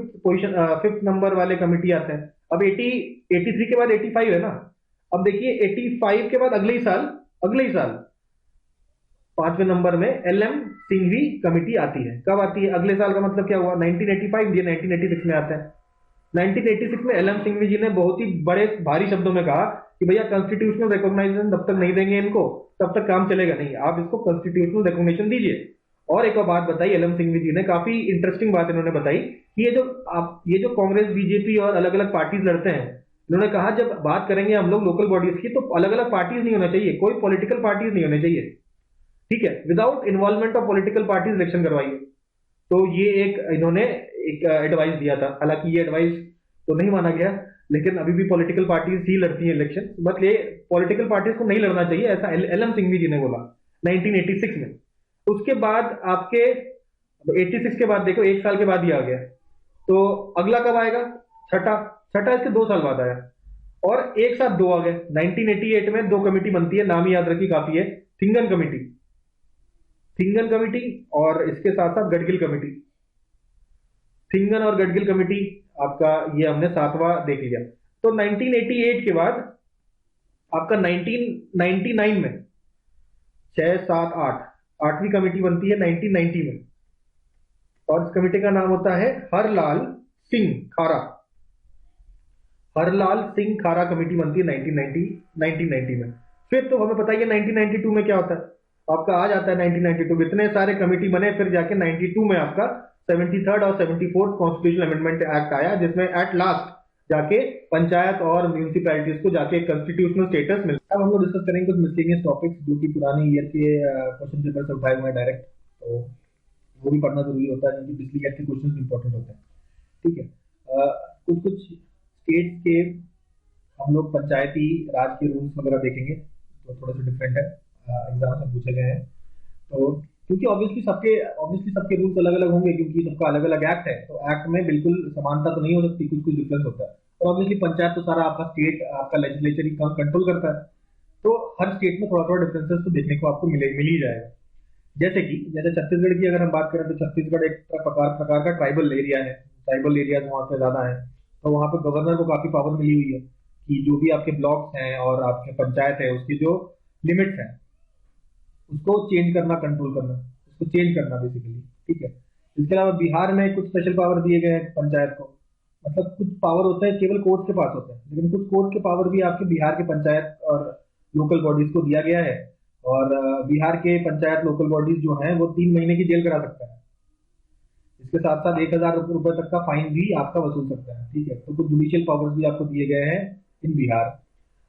फिफ्थ नंबर वाले कमिटी आते हैं। अब 83 के बाद 85 है ना। अब देखिए 85 के बाद अगले ही साल 5वें नंबर में LM सिंघवी कमेटी आती है। कब आती है? अगले साल का मतलब क्या हुआ? 1985, ये 1986 में आता है। 1986 में LM सिंघवी जी ने बहुत ही बड़े भारी शब्दों में कहा कि भैया कॉन्स्टिट्यूशनल रिकॉग्नाइजेशन जब तक नहीं देंगे इनको, तब तक काम चलेगा नहीं, आप इसको कॉन्स्टिट्यूशनल रिकॉग्निशन दीजिए। और एक और बात बताई LM सिंघवी जी ने, काफी इंटरेस्टिंग बात इन्होंने बताई कि ये जो कांग्रेस, बीजेपी और अलग अलग पार्टीज लड़ते हैं, इन्होंने कहा जब बात करेंगे हम लोग लोकल बॉडीज की, तो अलग अलग पार्टीज नहीं होना चाहिए, कोई पॉलिटिकल पार्टीज नहीं होने चाहिए। ठीक है। Without involvement of political parties election करवाइए। तो ये एक इन्होंने एक एडवाइस दिया था। हालांकि ये एडवाइस तो नहीं माना गया, लेकिन अभी भी पॉलिटिकल पार्टीज ही लड़ती हैं इलेक्शन, बट ये पॉलिटिकल पार्टीज को नहीं लड़ना चाहिए, ऐसा LM सिंघवी जी ने बोला 1986 में। उसके बाद आपके 86 के बाद देखो 1 साल के बाद ही आ गया। तो अगला कब आएगा? छठा। छठा इसके 2 साल बाद आया, और एक साथ दो आ गए। 1988 में 2 कमेटी बनती है, नाम याद रखी, काफी है। थिंगन कमेटी, थिंगन कमेटी, और इसके साथ साथ गडगिल कमेटी। थिंगन और गडगिल कमेटी आपका, ये हमने 7वां देख लिया। तो 1988 के बाद आपका 1999 में 6, 7, 8, 8वीं कमेटी बनती है 1990 में, और इस कमेटी का नाम होता है हरलाल सिंह खारा। हरलाल सिंह खारा कमेटी बनती है 1990 में। फिर तो हमें पता ही है 1992 में क्या होता है, आपका आ जाता है 1992। इतने सारे कमेटी बने, फिर जाके 92 में आपका 73rd और 74th कॉन्स्टिट्यूशनल अमेंडमेंट एक्ट आया, जिसमें एट लास्ट जाके पंचायत और म्यूनिसिपैलिटीज को जाके कॉन्स्टिट्यूशनल स्टेटस मिलता है। अब हम लोग डिस्कस करेंगे कुछ मिसलेनियस टॉपिक्स जो कि पुरानी ईयर के क्वेश्चन पेपर से उठाए हुए हैं डायरेक्ट, तो वो भी पढ़ना जरूरी होता है क्योंकि पिछली ईयर के क्वेश्चन इंपॉर्टेंट होते हैं। ठीक है। कुछ कुछ स्टेट के हम लोग पंचायती राज के रूल्स वगैरह देखेंगे, तो थोड़े से डिफरेंट है, एग्जाम में पूछे गए हैं। तो क्योंकि ऑब्वियसली सबके रूल्स अलग अलग होंगे, क्योंकि सबका अलग अलग एक्ट है, तो एक्ट में बिल्कुल समानता तो नहीं हो सकती, कुछ कुछ डिफरेंस होता है। और ऑब्वियसली पंचायत तो सारा आपका स्टेट, आपका लेजिस्लेचर ही काम कंट्रोल करता है, तो हर स्टेट में थोड़ा थोड़ा डिफरेंसेस तो देखने को आपको मिल ही जाएगा। जैसे छत्तीसगढ़ की अगर हम बात करें, तो छत्तीसगढ़ एक प्रकार का ट्राइबल एरिया है, ट्राइबल एरिया वहाँ पे ज्यादा है। तो वहाँ पे गवर्नर को काफी पावर मिली हुई है कि जो भी आपके ब्लॉक्स हैं और आपके पंचायत है, उसकी जो लिमिट्स हैं उसको चेंज करना, कंट्रोल करना, उसको चेंज करना बेसिकली। ठीक है। इसके अलावा बिहार में कुछ स्पेशल पावर दिए गए हैं पंचायत को, मतलब कुछ पावर होता है केवल कोर्ट के पास होता है, लेकिन कुछ कोर्ट के पावर भी आपके बिहार के पंचायत और लोकल बॉडीज को दिया गया है। और बिहार के पंचायत लोकल बॉडीज जो हैं वो 3 महीने की जेल करा सकता है। इसके साथ साथ 1,000 रुपए तक का फाइन भी आपका वसूल सकता है। ठीक है। तो कुछ जुडिशियल पावर्स भी आपको दिए गए हैं इन बिहार।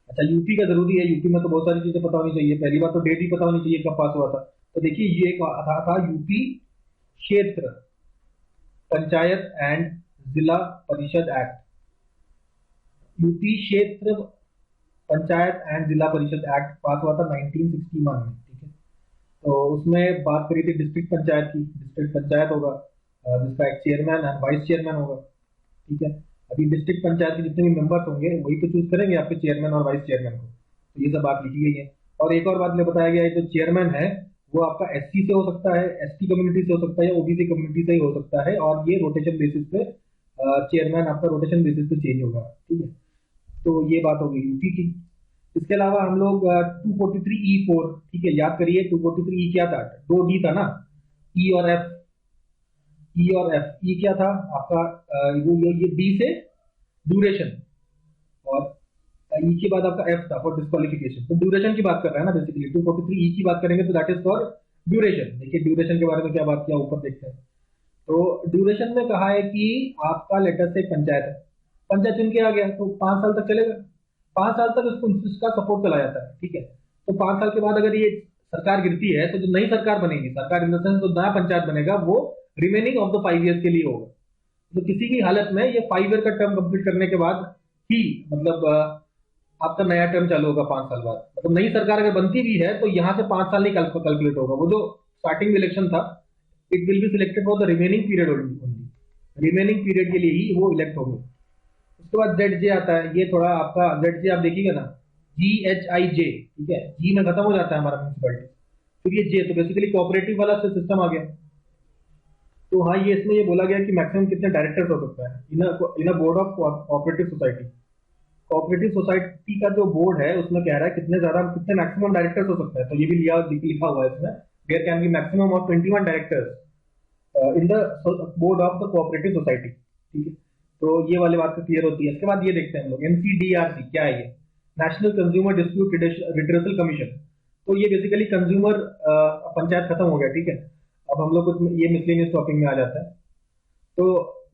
अच्छा, यूपी का जरूरी है, यूपी में तो बहुत सारी चीजें पता होनी चाहिए। पहली बात तो डेट ही पता होनी चाहिए कब पास हुआ था। तो देखिए ये एक था यूपी क्षेत्र पंचायत एंड जिला परिषद एक्ट। यूपी क्षेत्र पंचायत एंड जिला परिषद एक्ट पास हुआ था 1961 में, ठीक है। तो उसमें बात करी थी डिस्ट्रिक्ट पंचायत की। डिस्ट्रिक्ट पंचायत होगा जिसका एक चेयरमैन एंड वाइस चेयरमैन होगा, ठीक है। अभी डिस्ट्रिक्ट पंचायत के जितने भी मेंबर्स होंगे वही तो चूज करेंगे आपके चेयरमैन और वाइस चेयरमैन को। तो ये सब बात लिखी गई है। और एक और बात में बताया गया है, जो चेयरमैन है वो आपका एससी से हो सकता है, एसटी कम्युनिटी से हो सकता है, या ओबीसी कम्युनिटी से ही हो सकता है, और ये रोटेशन बेसिस पे चेयरमैन आपका रोटेशन बेसिस पे चेंज होगा, ठीक है। तो ये बात हो गई यूपी की। इसके अलावा हम लोग 243E4, ठीक है, याद करिए 243E क्या था, दो डी था ना, ई और एफ। ई और एफ, ई क्या था आपका वो ये डी से ड्यूरेशन, और ई के बाद आपका एफ था फॉर डिस्क्वालिफिकेशन। तो ड्यूरेशन की बात कर रहा है ना बेसिकली। 243E की बात करेंगे तो दैट इज फॉर ड्यूरेशन। देखिए ड्यूरेशन के बारे में क्या बात किया, ऊपर देखते हैं। तो ड्यूरेशन में कहा है कि आपका लेटर से पंचायत है, पंचायत चुन के आ गया तो 5 साल तक चलेगा। 5 साल तक उसको उसका सपोर्ट चला जाता है, ठीक है। तो 5 साल के बाद अगर ये सरकार गिरती है तो जो नई सरकार बनेगी, सरकार इन द सेंस जो नया पंचायत बनेगा, वो रिमेनिंग ऑफ द 5 ईयर्स के लिए होगा। तो किसी भी हालत में ये 5 ईयर का टर्म कंप्लीट करने के बाद ही मतलब आपका नया टर्म चालू होगा 5 साल बाद। मतलब नई सरकार अगर बनती भी है तो यहाँ से 5 साल नहीं कैलकुलेट होगा। वो जो स्टार्टिंग इलेक्शन था, it will be selected for the remaining period only, remaining period के लिए ही वो इलेक्ट होंगे। उसके बाद जेड जे आता है। ये थोड़ा आपका जेड जे आप देखिएगा ना, GHIJ, ठीक है, जी में खत्म हो जाता है हमारा म्यूनसिपलिटी, फिर ये जे, तो बेसिकली कोऑपरेटिव वाला सिस्टम आ गया। तो हाँ, ये इसमें ये बोला गया कि मैक्सिमम कितने डायरेक्टर्स हो सकता है in a board of cooperative society. Cooperative society का जो बोर्ड है उसमें कह रहा है कितने मैक्सिमम डायरेक्टर्स हो सकता है। तो ये भी लिखा हुआ है इसमें, there can be maximum of 21 directors in the board of the cooperative society, ठीक है। तो ये वाली बात तो क्लियर होती है। इसके बाद ये देखते हैं हम लोग NCDRC क्या है ये, national consumer dispute redressal commission. तो ये बेसिकली कंज्यूमर पंचायत खत्म हो गया, ठीक है। अब हम लोग ये मिसलेनियस टॉपिक में आ जाता है। तो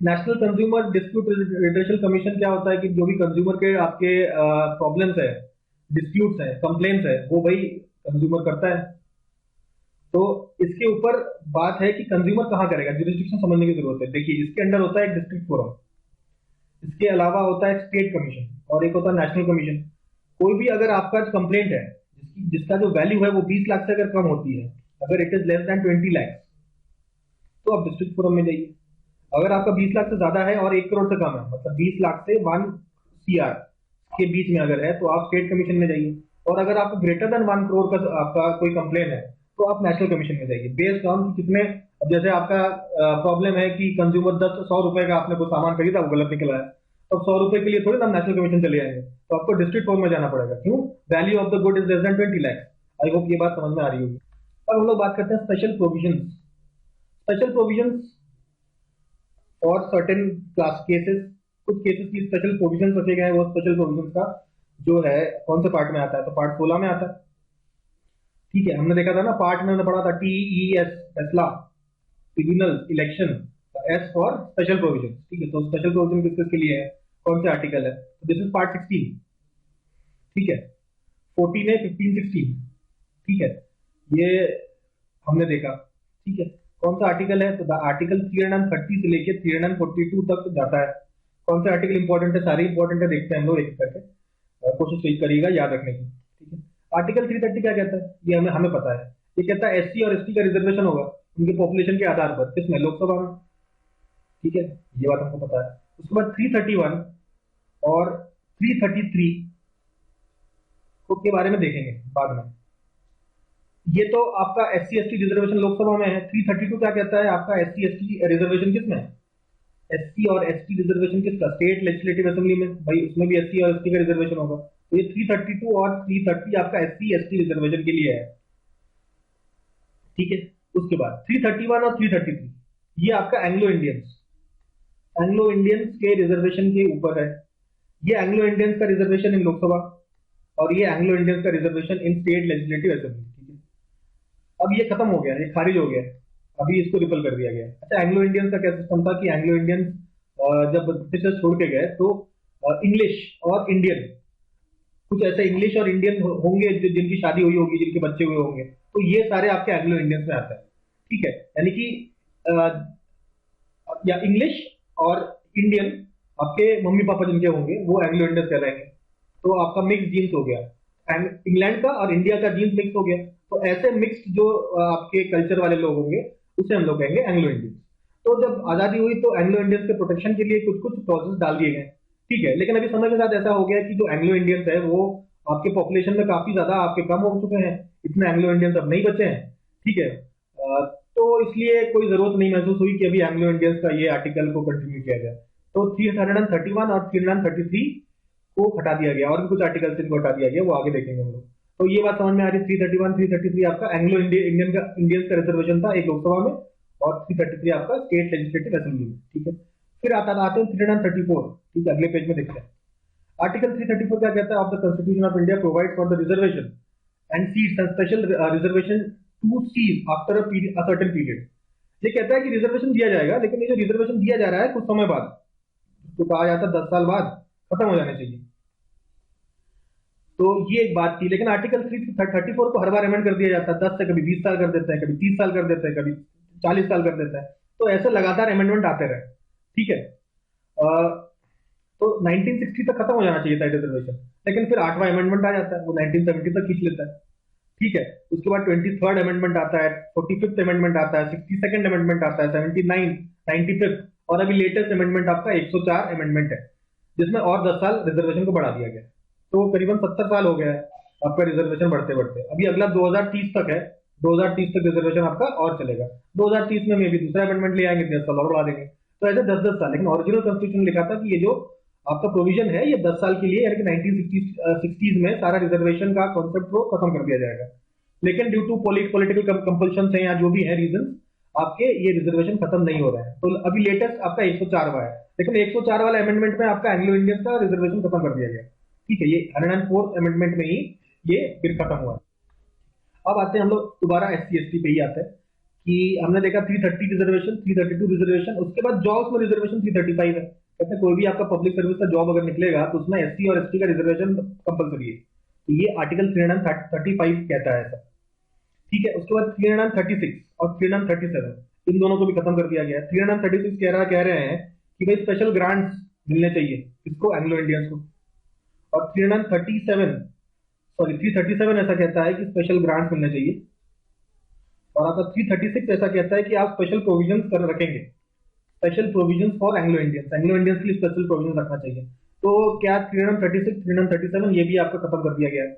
national consumer dispute redressal commission क्या होता है कि जो भी कंज्यूमर के आपके प्रॉब्लम्स है, डिस्प्यूट्स है, कंप्लेंट्स है, वो वही कंज्यूमर करता है। तो इसके ऊपर बात है कि कंज्यूमर कहाँ करेगा, जुरिस्डिक्शन समझने की जरूरत है। देखिए इसके अंडर होता है एक डिस्ट्रिक्ट फोरम, इसके अलावा होता है स्टेट कमीशन, और एक होता है नेशनल कमीशन। कोई भी अगर आपका कंप्लेंट है जिसका जो वैल्यू है वो 20 लाख से अगर कम होती है, अगर it is less than 20 lakh, तो आप डिस्ट्रिक्ट फोरम में जाइए। अगर आपका 20 लाख से ज्यादा है और 1 करोड़ से कम है, मतलब 20 लाख से 1 CR के बीच में अगर है, तो आप स्टेट कमीशन में जाइए। और अगर आपको ग्रेटर देन 1 करोड़ का आपका कोई कंप्लेन है तो आप नेशनल कमीशन में जाइए। बेस्ड ऑन कितने, अब जैसे आपका प्रॉब्लम है कि कंज्यूमर 100 रुपए का आपने कोई सामान खरीदा, वो गलत निकला है, तो 100 रुपए के लिए थोड़ी ना नेशनल कमीशन चले जाएंगे, तो आपको डिस्ट्रिक्ट कोर्ट में जाना पड़ेगा। क्यों? Value of the good is less than 20 lakh. I hope ये बात समझ में आ रही होगी। अब हम लोग बात करते हैं स्पेशल प्रोविजन। स्पेशल प्रोविजन और सर्टेन क्लास केसेस, कुछ केसेस की स्पेशल प्रोविजन रखे गए हैं। वो स्पेशल प्रोविजन का जो है कौन से पार्ट में आता है, तो पार्ट 16 में आता है, ठीक है। हमने देखा था ना, पार्ट में हमने पढ़ा था TES फैसला, tribunal, election, S for special provision, ठीक है। तो स्पेशल प्रोविजन किसके लिए है, कौन से आर्टिकल है, तो दिस इज पार्ट 16, ठीक है। 14 है, 15, 16, ठीक है, ये हमने देखा, ठीक है। कौन सा आर्टिकल है, तो आर्टिकल 330 से लेके 342 तक जाता है। कौन सा आर्टिकल इंपॉर्टेंट है, सारे इंपॉर्टेंट है, देखते हैं हम लोग एक करके, कोशिश करिएगा याद रखने की, ठीक है। आर्टिकल 330 क्या कहता है, ये हमें पता है। ये कहता है SC और ST का रिजर्वेशन होगा उनके पॉपुलेशन के आधार पर, किसमें, लोकसभा में, ठीक है, ये बात हमको पता है। उसके बाद 331 और 333 को के बारे में देखेंगे बाद में। ये तो आपका SC ST रिजर्वेशन लोकसभा में है। 332 क्या कहता है, आपका SC ST रिजर्वेशन किसमें, SC और ST रिजर्वेशन किसका, स्टेट लेजिस्लेटिव असेंबली में, भाई उसमें भी SC और ST का रिजर्वेशन होगा। तो ये 332 और 330 आपका SC ST रिजर्वेशन के लिए है, ठीक है। उसके बाद 331 और 333 ये आपका एंग्लो इंडियंस के रिजर्वेशन के ऊपर है। ये एंग्लो इंडियंस का रिजर्वेशन इन लोकसभा, और ये एंग्लो इंडियंस का रिजर्वेशन इन स्टेट लेजिस्लेटिव असेंबली, ठीक है। अब ये खत्म हो गया, ये खारिज हो गया, अभी इसको रिपल कर दिया गया। अच्छा, एंग्लो इंडियंस का क्या सिस्टम था कि एंग्लो इंडियंस जब ब्रिटिशर्स छोड़ के गए तो इंग्लिश और इंडियन, कुछ ऐसे इंग्लिश और इंडियन होंगे जिनकी शादी हुई होगी, जिनके बच्चे हुए होंगे, तो ये सारे आपके एंग्लो इंडियंस में आता है, ठीक है। यानी कि या इंग्लिश और इंडियन आपके मम्मी पापा जिनके होंगे वो एंग्लो इंडियंस कहलाएंगे, तो आपका मिक्स जीन्स हो गया, एंड इंग्लैंड का और इंडिया का जीन्स मिक्स हो गया। तो ऐसे मिक्स जो आपके कल्चर वाले लोग होंगे उसे हम लोग कहेंगे एंग्लो इंडियंस। तो जब आजादी हुई तो एंग्लो इंडियंस के प्रोटेक्शन के लिए कुछ कुछ क्लॉजेस डाल दिए गए, ठीक है। लेकिन अभी समय के साथ ऐसा हो गया कि जो एंग्लो इंडियंस है वो आपके पॉपुलेशन में काफी ज्यादा आपके कम हो चुके हैं, इतने एंग्लो इंडियंस अब नहीं बचे हैं, ठीक है। तो इसलिए कोई जरूरत नहीं महसूस हुई कि अभी एंग्लो इंडियंस का ये आर्टिकल को कंटिन्यू किया जाए। तो 331 और 333 को हटा दिया गया, और भी कुछ आर्टिकल्स इनको हटा दिया गया, वो आगे देखेंगे हम लोग। तो ये बात समझ में आ रही। 331 333 आपका एंग्लो इंडियन का इंडियंस का रिजर्वेशन था एक लोकसभा में, और 333 आपका स्टेट लेजिस्लेटिव असेंबली में, ठीक है। फिर आते हैं 334, ठीक है, अगले पेज में देखते हैं। आर्टिकल 334 क्या कहता है? Of the constitution of India provide for the reservation and seats and special reservation to cease after a certain period. ये कहता है कि रिजर्वेशन दिया जाएगा, लेकिन ये जो रिजर्वेशन दिया जा रहा है कुछ समय बाद, तो कहा जाता है 10 साल बाद खत्म हो जाना चाहिए। तो ये एक बात थी। लेकिन आर्टिकल 334 को हर बार अमेंड कर दिया जाता है, 10 से कभी 20 साल कर देते हैं, कभी 30 साल कर देते हैं, कभी 40 साल कर देता है। तो ऐसे लगातार अमेंडमेंट आते रहे, ठीक है। तो 1960 तक खत्म हो जाना चाहिए था रिजर्वेशन, लेकिन फिर 8वां अमेंडमेंट आ जाता है, वो 1970 तक खींच लेता है, ठीक है। उसके बाद 23rd अमेंडमेंट आता है, 45th अमेंडमेंट आता है, 62nd अमेंडमेंट आता है, 79, 95th, और अभी लेटेस्ट अमेंडमेंट आपका 104 अमेंडमेंट है, जिसमें और 10 साल रिजर्वेशन को बढ़ा दिया गया। तो करीबन 70 साल हो गया है आपका रिजर्वेशन बढ़ते बढ़ते। अभी अगला 2030 तक है, 2030 तक रिजर्वेशन आपका और चलेगा। 2030 में भी दूसरा अमेंडमेंट ले आएंगे, 10 साल और बढ़ा देंगे, तो ऐसे 10-10 साल। लेकिन ओरिजिनल कॉन्स्टिट्यूशन लिखा था कि ये जो आपका प्रोविजन है ये 10 साल के लिए, यानी कि 1960s में सारा रिजर्वेशन का कॉन्सेप्ट को खत्म कर दिया जाएगा। लेकिन ड्यू टू पॉलिटिकल कंपल्शन है या जो भी है रीजन, आपके ये रिजर्वेशन खत्म नहीं हो रहा है। तो अभी लेटेस्ट आपका 104 है, लेकिन 104 वाला अमेंडमेंट में आपका एंग्लो इंडियंस का रिजर्वेशन खत्म कर दिया गया, ठीक है। ये 104th अमेंडमेंट में ही ये फिर खत्म हुआ। अब आते हैं हम लोग दोबारा SC/ST पे ही आते हैं कि हमने देखा 330 रिजर्वेशन, 332 रिजर्वेशन, उसके बाद जॉब्स में रिजर्वेशन 335 है। कहते हैं कोई भी आपका पब्लिक सर्विस का जॉब अगर निकलेगा तो उसमें SC और ST का रिजर्वेशन कंपलसरी है। तो ये आर्टिकल 335 कहता है ऐसा, ठीक है। उसके बाद 336 और 337 इन दोनों को भी खत्म कर दिया गया। 336 कह रहे हैं कि भाई स्पेशल ग्रांट्स मिलने चाहिए इसको, एंग्लो इंडियंस को। और 337 ऐसा कहता है कि स्पेशल ग्रांट्स मिलने चाहिए। और आपका 336 ऐसा कहता है कि आप स्पेशल प्रोविजंस कर रखेंगे, special provisions for Anglo Indians, Anglo Indians के लिए स्पेशल प्रोविजन रखना चाहिए। तो क्या 336 337 ये भी आपका खत्म कर दिया गया है।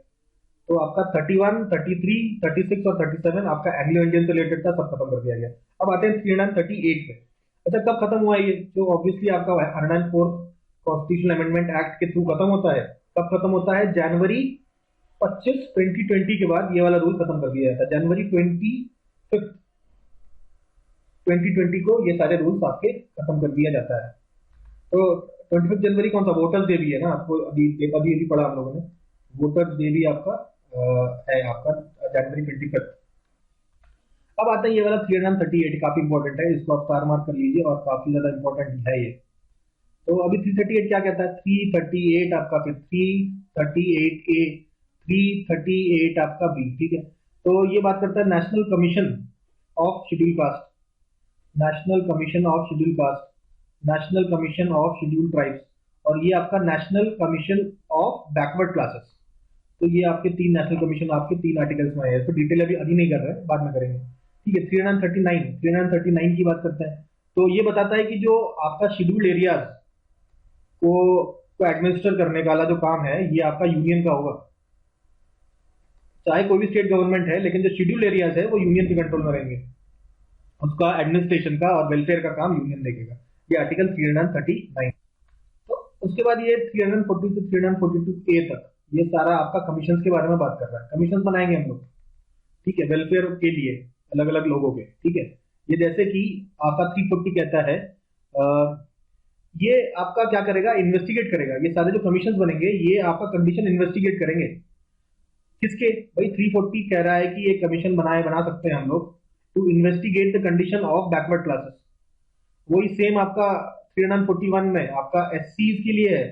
तो आपका 31 33 36 और 37 आपका एंग्लो इंडियन से रिलेटेड था, सब खत्म कर दिया गया। अब आते हैं 338 पे। अच्छा, कब खत्म हुआ ये? जो ऑब्वियसली आपका 104th कॉन्स्टिट्यूशनल अमेंडमेंट एक्ट के थ्रू खत्म होता है। कब खत्म होता है? जनवरी 25 2020 के बाद ये वाला रूल खत्म कर दिया जाता है। जनवरी 25 2020 को ये सारे रूल्स आपके खत्म कर दिया जाता है। तो 25 जनवरी कौन सा? वोटर्स डे भी है ना, आपको अभी अभी अभी पढ़ा हम लोगों ने, वोटर्स डे भी आपका है आपका जनवरी 25। अब आता है ये वाला 338, काफी इंपॉर्टेंट है, इसको आप स्टार मार्क कर लीजिए, और काफी ज्यादा इंपॉर्टेंट है ये। तो अभी 338 क्या कहता है? 338 आपका, फिर 338A, 338 आपका B, ठीक है। तो ये बात करता है national commission of schedule caste, national commission of schedule caste, national commission of schedule tribes, और ये आपका national commission of backward classes. तो ये आपके 3 नेशनल कमीशन आपके 3 आर्टिकल्स में है। तो डिटेल अभी नहीं कर रहे हैं, बाद में करेंगे, ठीक है। 339 की बात करते हैं। तो ये बताता है कि जो आपका शेड्यूल्ड एरियाज को एडमिनिस्टर करने वाला जो काम है ये आपका यूनियन का होगा। चाहे कोई भी स्टेट गवर्नमेंट है, लेकिन जो शेड्यूल्ड एरियाज है वो यूनियन के कंट्रोल में रहेंगे, उसका एडमिनिस्ट्रेशन का और वेलफेयर का काम यूनियन देखेगा। ये आर्टिकल 339। तो उसके बाद ये 340 से 342A तक ये सारा आपका कमीशन के बारे में बात कर रहा है। कमीशन बनाएंगे हम लोग, ठीक है, वेलफेयर के लिए अलग अलग लोगों के, ठीक है। ये जैसे कि आपका 340 कहता है, ये आपका क्या करेगा? इन्वेस्टिगेट करेगा। ये सारे जो कमीशन बनेंगे ये आपका कंडीशन इन्वेस्टिगेट करेंगे। किसके? भाई 340 कह रहा है कि ये कमीशन बना सकते हैं हम लोग to investigate the condition of backward classes. वही सेम आपका 341 में आपका SC के लिए है,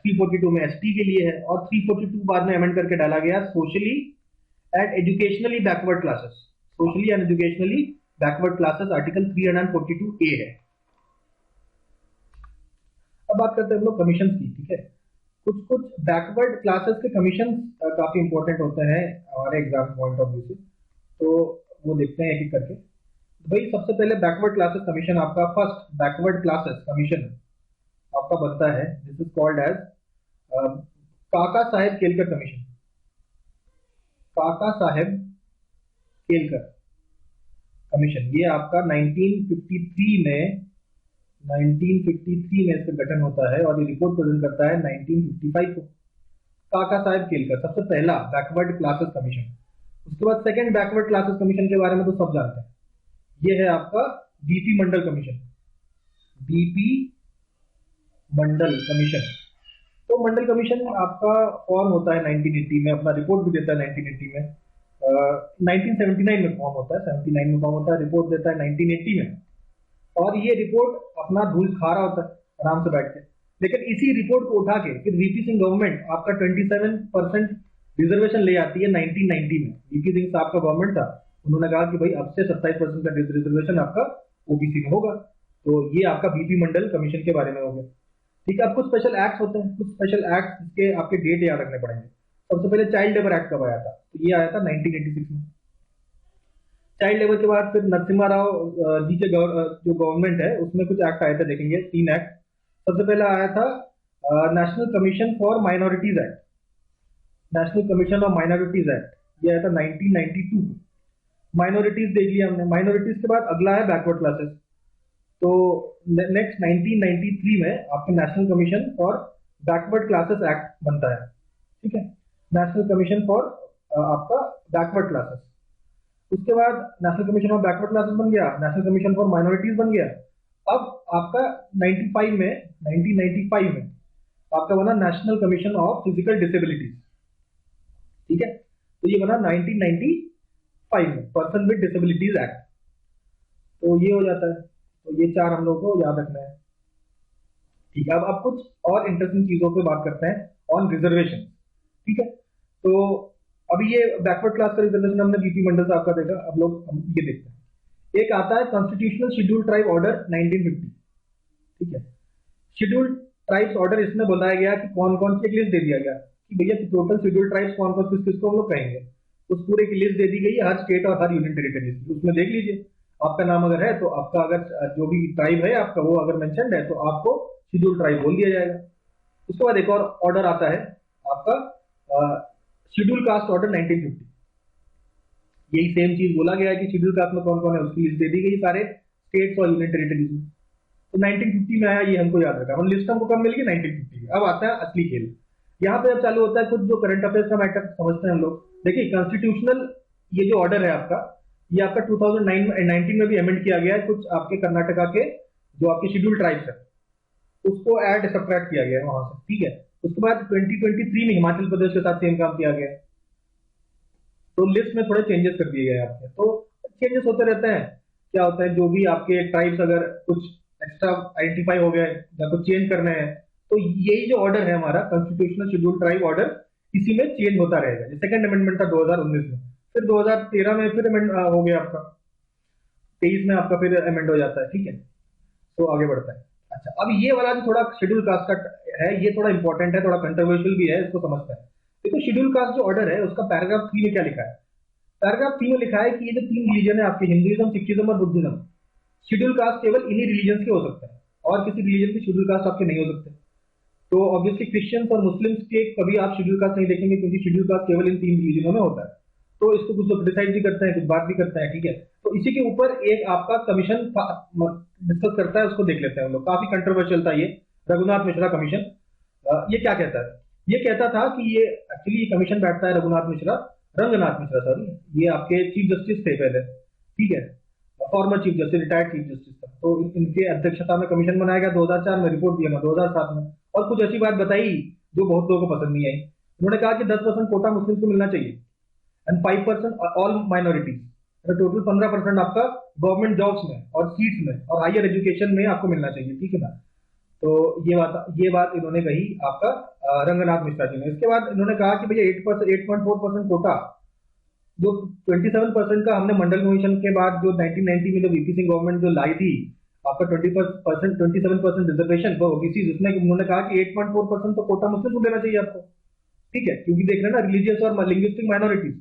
342 में ST के लिए है, और 342 बाद में अमेंड करके डाला गया socially and educationally backward classes, socially and educationally backward classes, article 342A है। अब बात करते हैं हम लोग कमीशन की, ठीक है। कुछ कुछ बैकवर्ड क्लासेस के कमीशन काफी इंपॉर्टेंट होते हैं हमारे एग्जाम पॉइंट ऑफ व्यू से, तो वो देखते हैं एक एक करके। भाई सबसे पहले बैकवर्ड क्लासेस कमीशन, आपका फर्स्ट बैकवर्ड क्लासेस कमीशन आपका बनता है, दिस इज कॉल्ड एज काका साहेब केलकर कमीशन। काका साहेब केलकर कमीशन, ये आपका 1953 में इसका गठन होता है और ये रिपोर्ट प्रेजेंट करता है 1955 को। काका साहेब केलकर सबसे पहला बैकवर्ड क्लासेस कमीशन। उसके बाद सेकंड बैकवर्ड क्लासेस कमीशन के बारे में तो सब जानते हैं, ये है आपका बीपी मंडल कमीशन। बीपी मंडल कमीशन, तो मंडल कमीशन आपका फॉर्म होता है 1980 में, अपना रिपोर्ट भी देता है 1980 में। 1979 में फॉर्म होता है, 79 में फॉर्म होता है, रिपोर्ट देता है 1980 में। और ये रिपोर्ट अपना धूल खा रहा होता है आराम से बैठ के, लेकिन इसी रिपोर्ट को उठा के फिर वीपी सिंह गवर्नमेंट आपका 27% रिजर्वेशन ले आती है 1990 में। वीपी सिंह साहब का गवर्नमेंट था, उन्होंने कहा कि भाई अब से 27% का रिजर्वेशन आपका ओबीसी में होगा। तो ये आपका बीपी मंडल कमीशन के बारे में हो गया, ठीक है। अब कुछ स्पेशल एक्ट होते हैं, कुछ स्पेशल एक्ट के आपके डेट याद रखने पड़ेंगे। सबसे पहले चाइल्ड लेबर एक्ट कब आया था, तो ये आया था 1986 में। चाइल्ड लेबर के बाद फिर नरसिम्हा राव जी के जो गवर्नमेंट है उसमें कुछ एक्ट आए थे, देखेंगे 3 एक्ट। सबसे पहला आया था national commission for minorities act, national commission of minorities act, ये आया था 1992 को। माइनॉरिटीज देख लिया हमने। माइनॉरिटीज के बाद अगला है बैकवर्ड क्लासेस, तो नेक्स्ट 1993 में आपके national commission for backward classes act बनता है, ठीक है। नेशनल कमीशन फॉर आपका बैकवर्ड क्लासेस। उसके बाद national commission of backward classes बन गया, नेशनल कमीशन फॉर माइनॉरिटीज बन गया। अब आपका 1995 में आपका बना national commission of physical disabilities, ठीक है। तो ये बना 1995 में, पर्सन विद डिसेबिलिटीज एक्ट। तो ये हो जाता है, तो ये 4 हम लोगों को याद रखना है, ठीक है। अब कुछ और इंटरेस्टिंग चीजों पे बात करते हैं ऑन रिजर्वेशन, ठीक है। तो अभी ये बैकवर्ड क्लास का रिजर्वेशन हमने बीपी मंडल साहब का देखा, अब लोग हम ये देखते हैं। एक आता है कॉन्स्टिट्यूशनल शेड्यूल ट्राइब ऑर्डर 1950, ठीक है। शेड्यूल ट्राइब्स ऑर्डर, इसमें बताया गया कि कौन कौन सी, एक लिस्ट दे दिया गया कि भैया टोटल शेड्यूल ट्राइब्स कौन कौन किस किसको हम लोग कहेंगे। उस पूरे की लिस्ट दे दी गई है हर स्टेट और हर यूनियन टेरिटरी की। उसमें देख लीजिए, आपका नाम अगर है तो आपका अगर जो भी ट्राइब है आपका वो अगर मेंशन्ड है तो आपको शेड्यूल ट्राइब बोल दिया जाएगा। उसके बाद एक और ऑर्डर आता है आपका शेड्यूल कास्ट ऑर्डर 1950। यही सेम चीज बोला गया है कि शेड्यूल कास्ट में कौन कौन है उसकी लिस्ट दे दी गई सारे स्टेट्स और यूनियन टेरिटरीज में। तो 1950 में आया, ये हमको याद रखा। हम लिस्ट हमको कब मिल गई, 1950 में। अब आता है असली खेल, यहाँ पे अब चालू होता है कुछ जो करंट अफेयर्स का मैटर समझते हैं हम लोग। देखिए कॉन्स्टिट्यूशनल ये जो ऑर्डर है आपका, ये आपका 2019 में भी अमेंड किया गया है। कुछ आपके कर्नाटका के जो आपके शेड्यूल ट्राइब्स है उसको ऐड सब्ट्रैक्ट किया गया है वहां से, ठीक है। उसके बाद 2023 में हिमाचल प्रदेश के साथ सेम काम किया गया है, तो लिस्ट में थोड़े चेंजेस कर दिए गए हैं आपके। तो चेंजेस होते रहते हैं, क्या होता है जो भी आपके ट्राइब्स अगर कुछ एक्स्ट्रा आइडेंटिफाई हो गए या कुछ चेंज करने हैं, तो यही जो ऑर्डर है हमारा कॉन्स्टिट्यूशनल शेड्यूल ट्राइब ऑर्डर, इसी में चेंज होता रहेगा। सेकंड अमेंडमेंट था 2019 में, फिर 2013 में फिर अमेंड हो गया आपका, 23 में आपका फिर अमेंड हो जाता है, ठीक है। तो आगे बढ़ता है। अच्छा, अब ये वाला जो थोड़ा शेड्यूल कास्ट का है, ये थोड़ा इंपॉर्टेंट है, थोड़ा कंट्रोवर्शियल भी है, इसको समझते हैं। देखो शेड्यूल कास्ट जो ऑर्डर है उसका पैराग्राफ 3 में क्या लिखा है। पैराग्राफ 3 में लिखा है कि ये जो 3 रिलीजन है आपके, हिंदुइज्म, सिखिज्म और बुद्धिज्म, शेड्यूल कास्ट केवल इन्हीं रिलीजन के हो सकते हैं और किसी रिलीजन के शेड्यूल कास्ट आपके नहीं हो सकते। तो ऑब्वियसली क्रिश्चियंस और मुस्लिम्स के कभी आप शेड्यूल कास्ट नहीं देखेंगे, क्योंकि शेड्यूल कास्ट केवल इन 3 रिलीजनों में होता है। तो इसको कुछ लोग क्रिटिसाइज भी करते हैं, कुछ बात भी करते हैं, ठीक है। तो इसी के ऊपर एक आपका कमीशन डिस्कस करता है, उसको देख लेते हैं हम लोग। काफी कंट्रोवर्शियल था ये, रघुनाथ मिश्रा कमीशन। ये क्या कहता है, ये कहता था कि ये एक्चुअली कमीशन बैठता है रंगनाथ मिश्रा, सॉरी, ये आपके चीफ जस्टिस थे पहले, ठीक है, former chief justice, retired chief justice था। तो इनके अध्यक्षता में कमीशन बनाया गया 2004 में, रिपोर्ट दिया 2007 में। और कुछ ऐसी बात बताई जो बहुत लोगों को पसंद नहीं आई। उन्होंने कहा कि 10% कोटा मुस्लिम को मिलना चाहिए एंड 5% ऑल माइनॉरिटीज, टोटल 15% आपका गवर्नमेंट जॉब्स में और सीट्स में और हायर एजुकेशन में आपको मिलना चाहिए, ठीक है ना। तो ये बात इन्होंने कही आपका रंगनाथ मिश्रा जी ने। इसके बाद इन्होंने कहा कि भैया 8.4% कोटा जो 27% का हमने मंडल कमीशन के बाद जो 1990 में जो वीपी सिंह गवर्नमेंट जो लाई थी, आपका 20%, 27% रिजर्वेशन फॉर ओबीसी, जिसमें उन्होंने कहा कि 8.4% तो कोटा मुस्लिम को देना चाहिए आपको, ठीक है, क्योंकि देख रहे हैं ना रिलीजियस और लिंग्विस्टिक माइनॉरिटीज,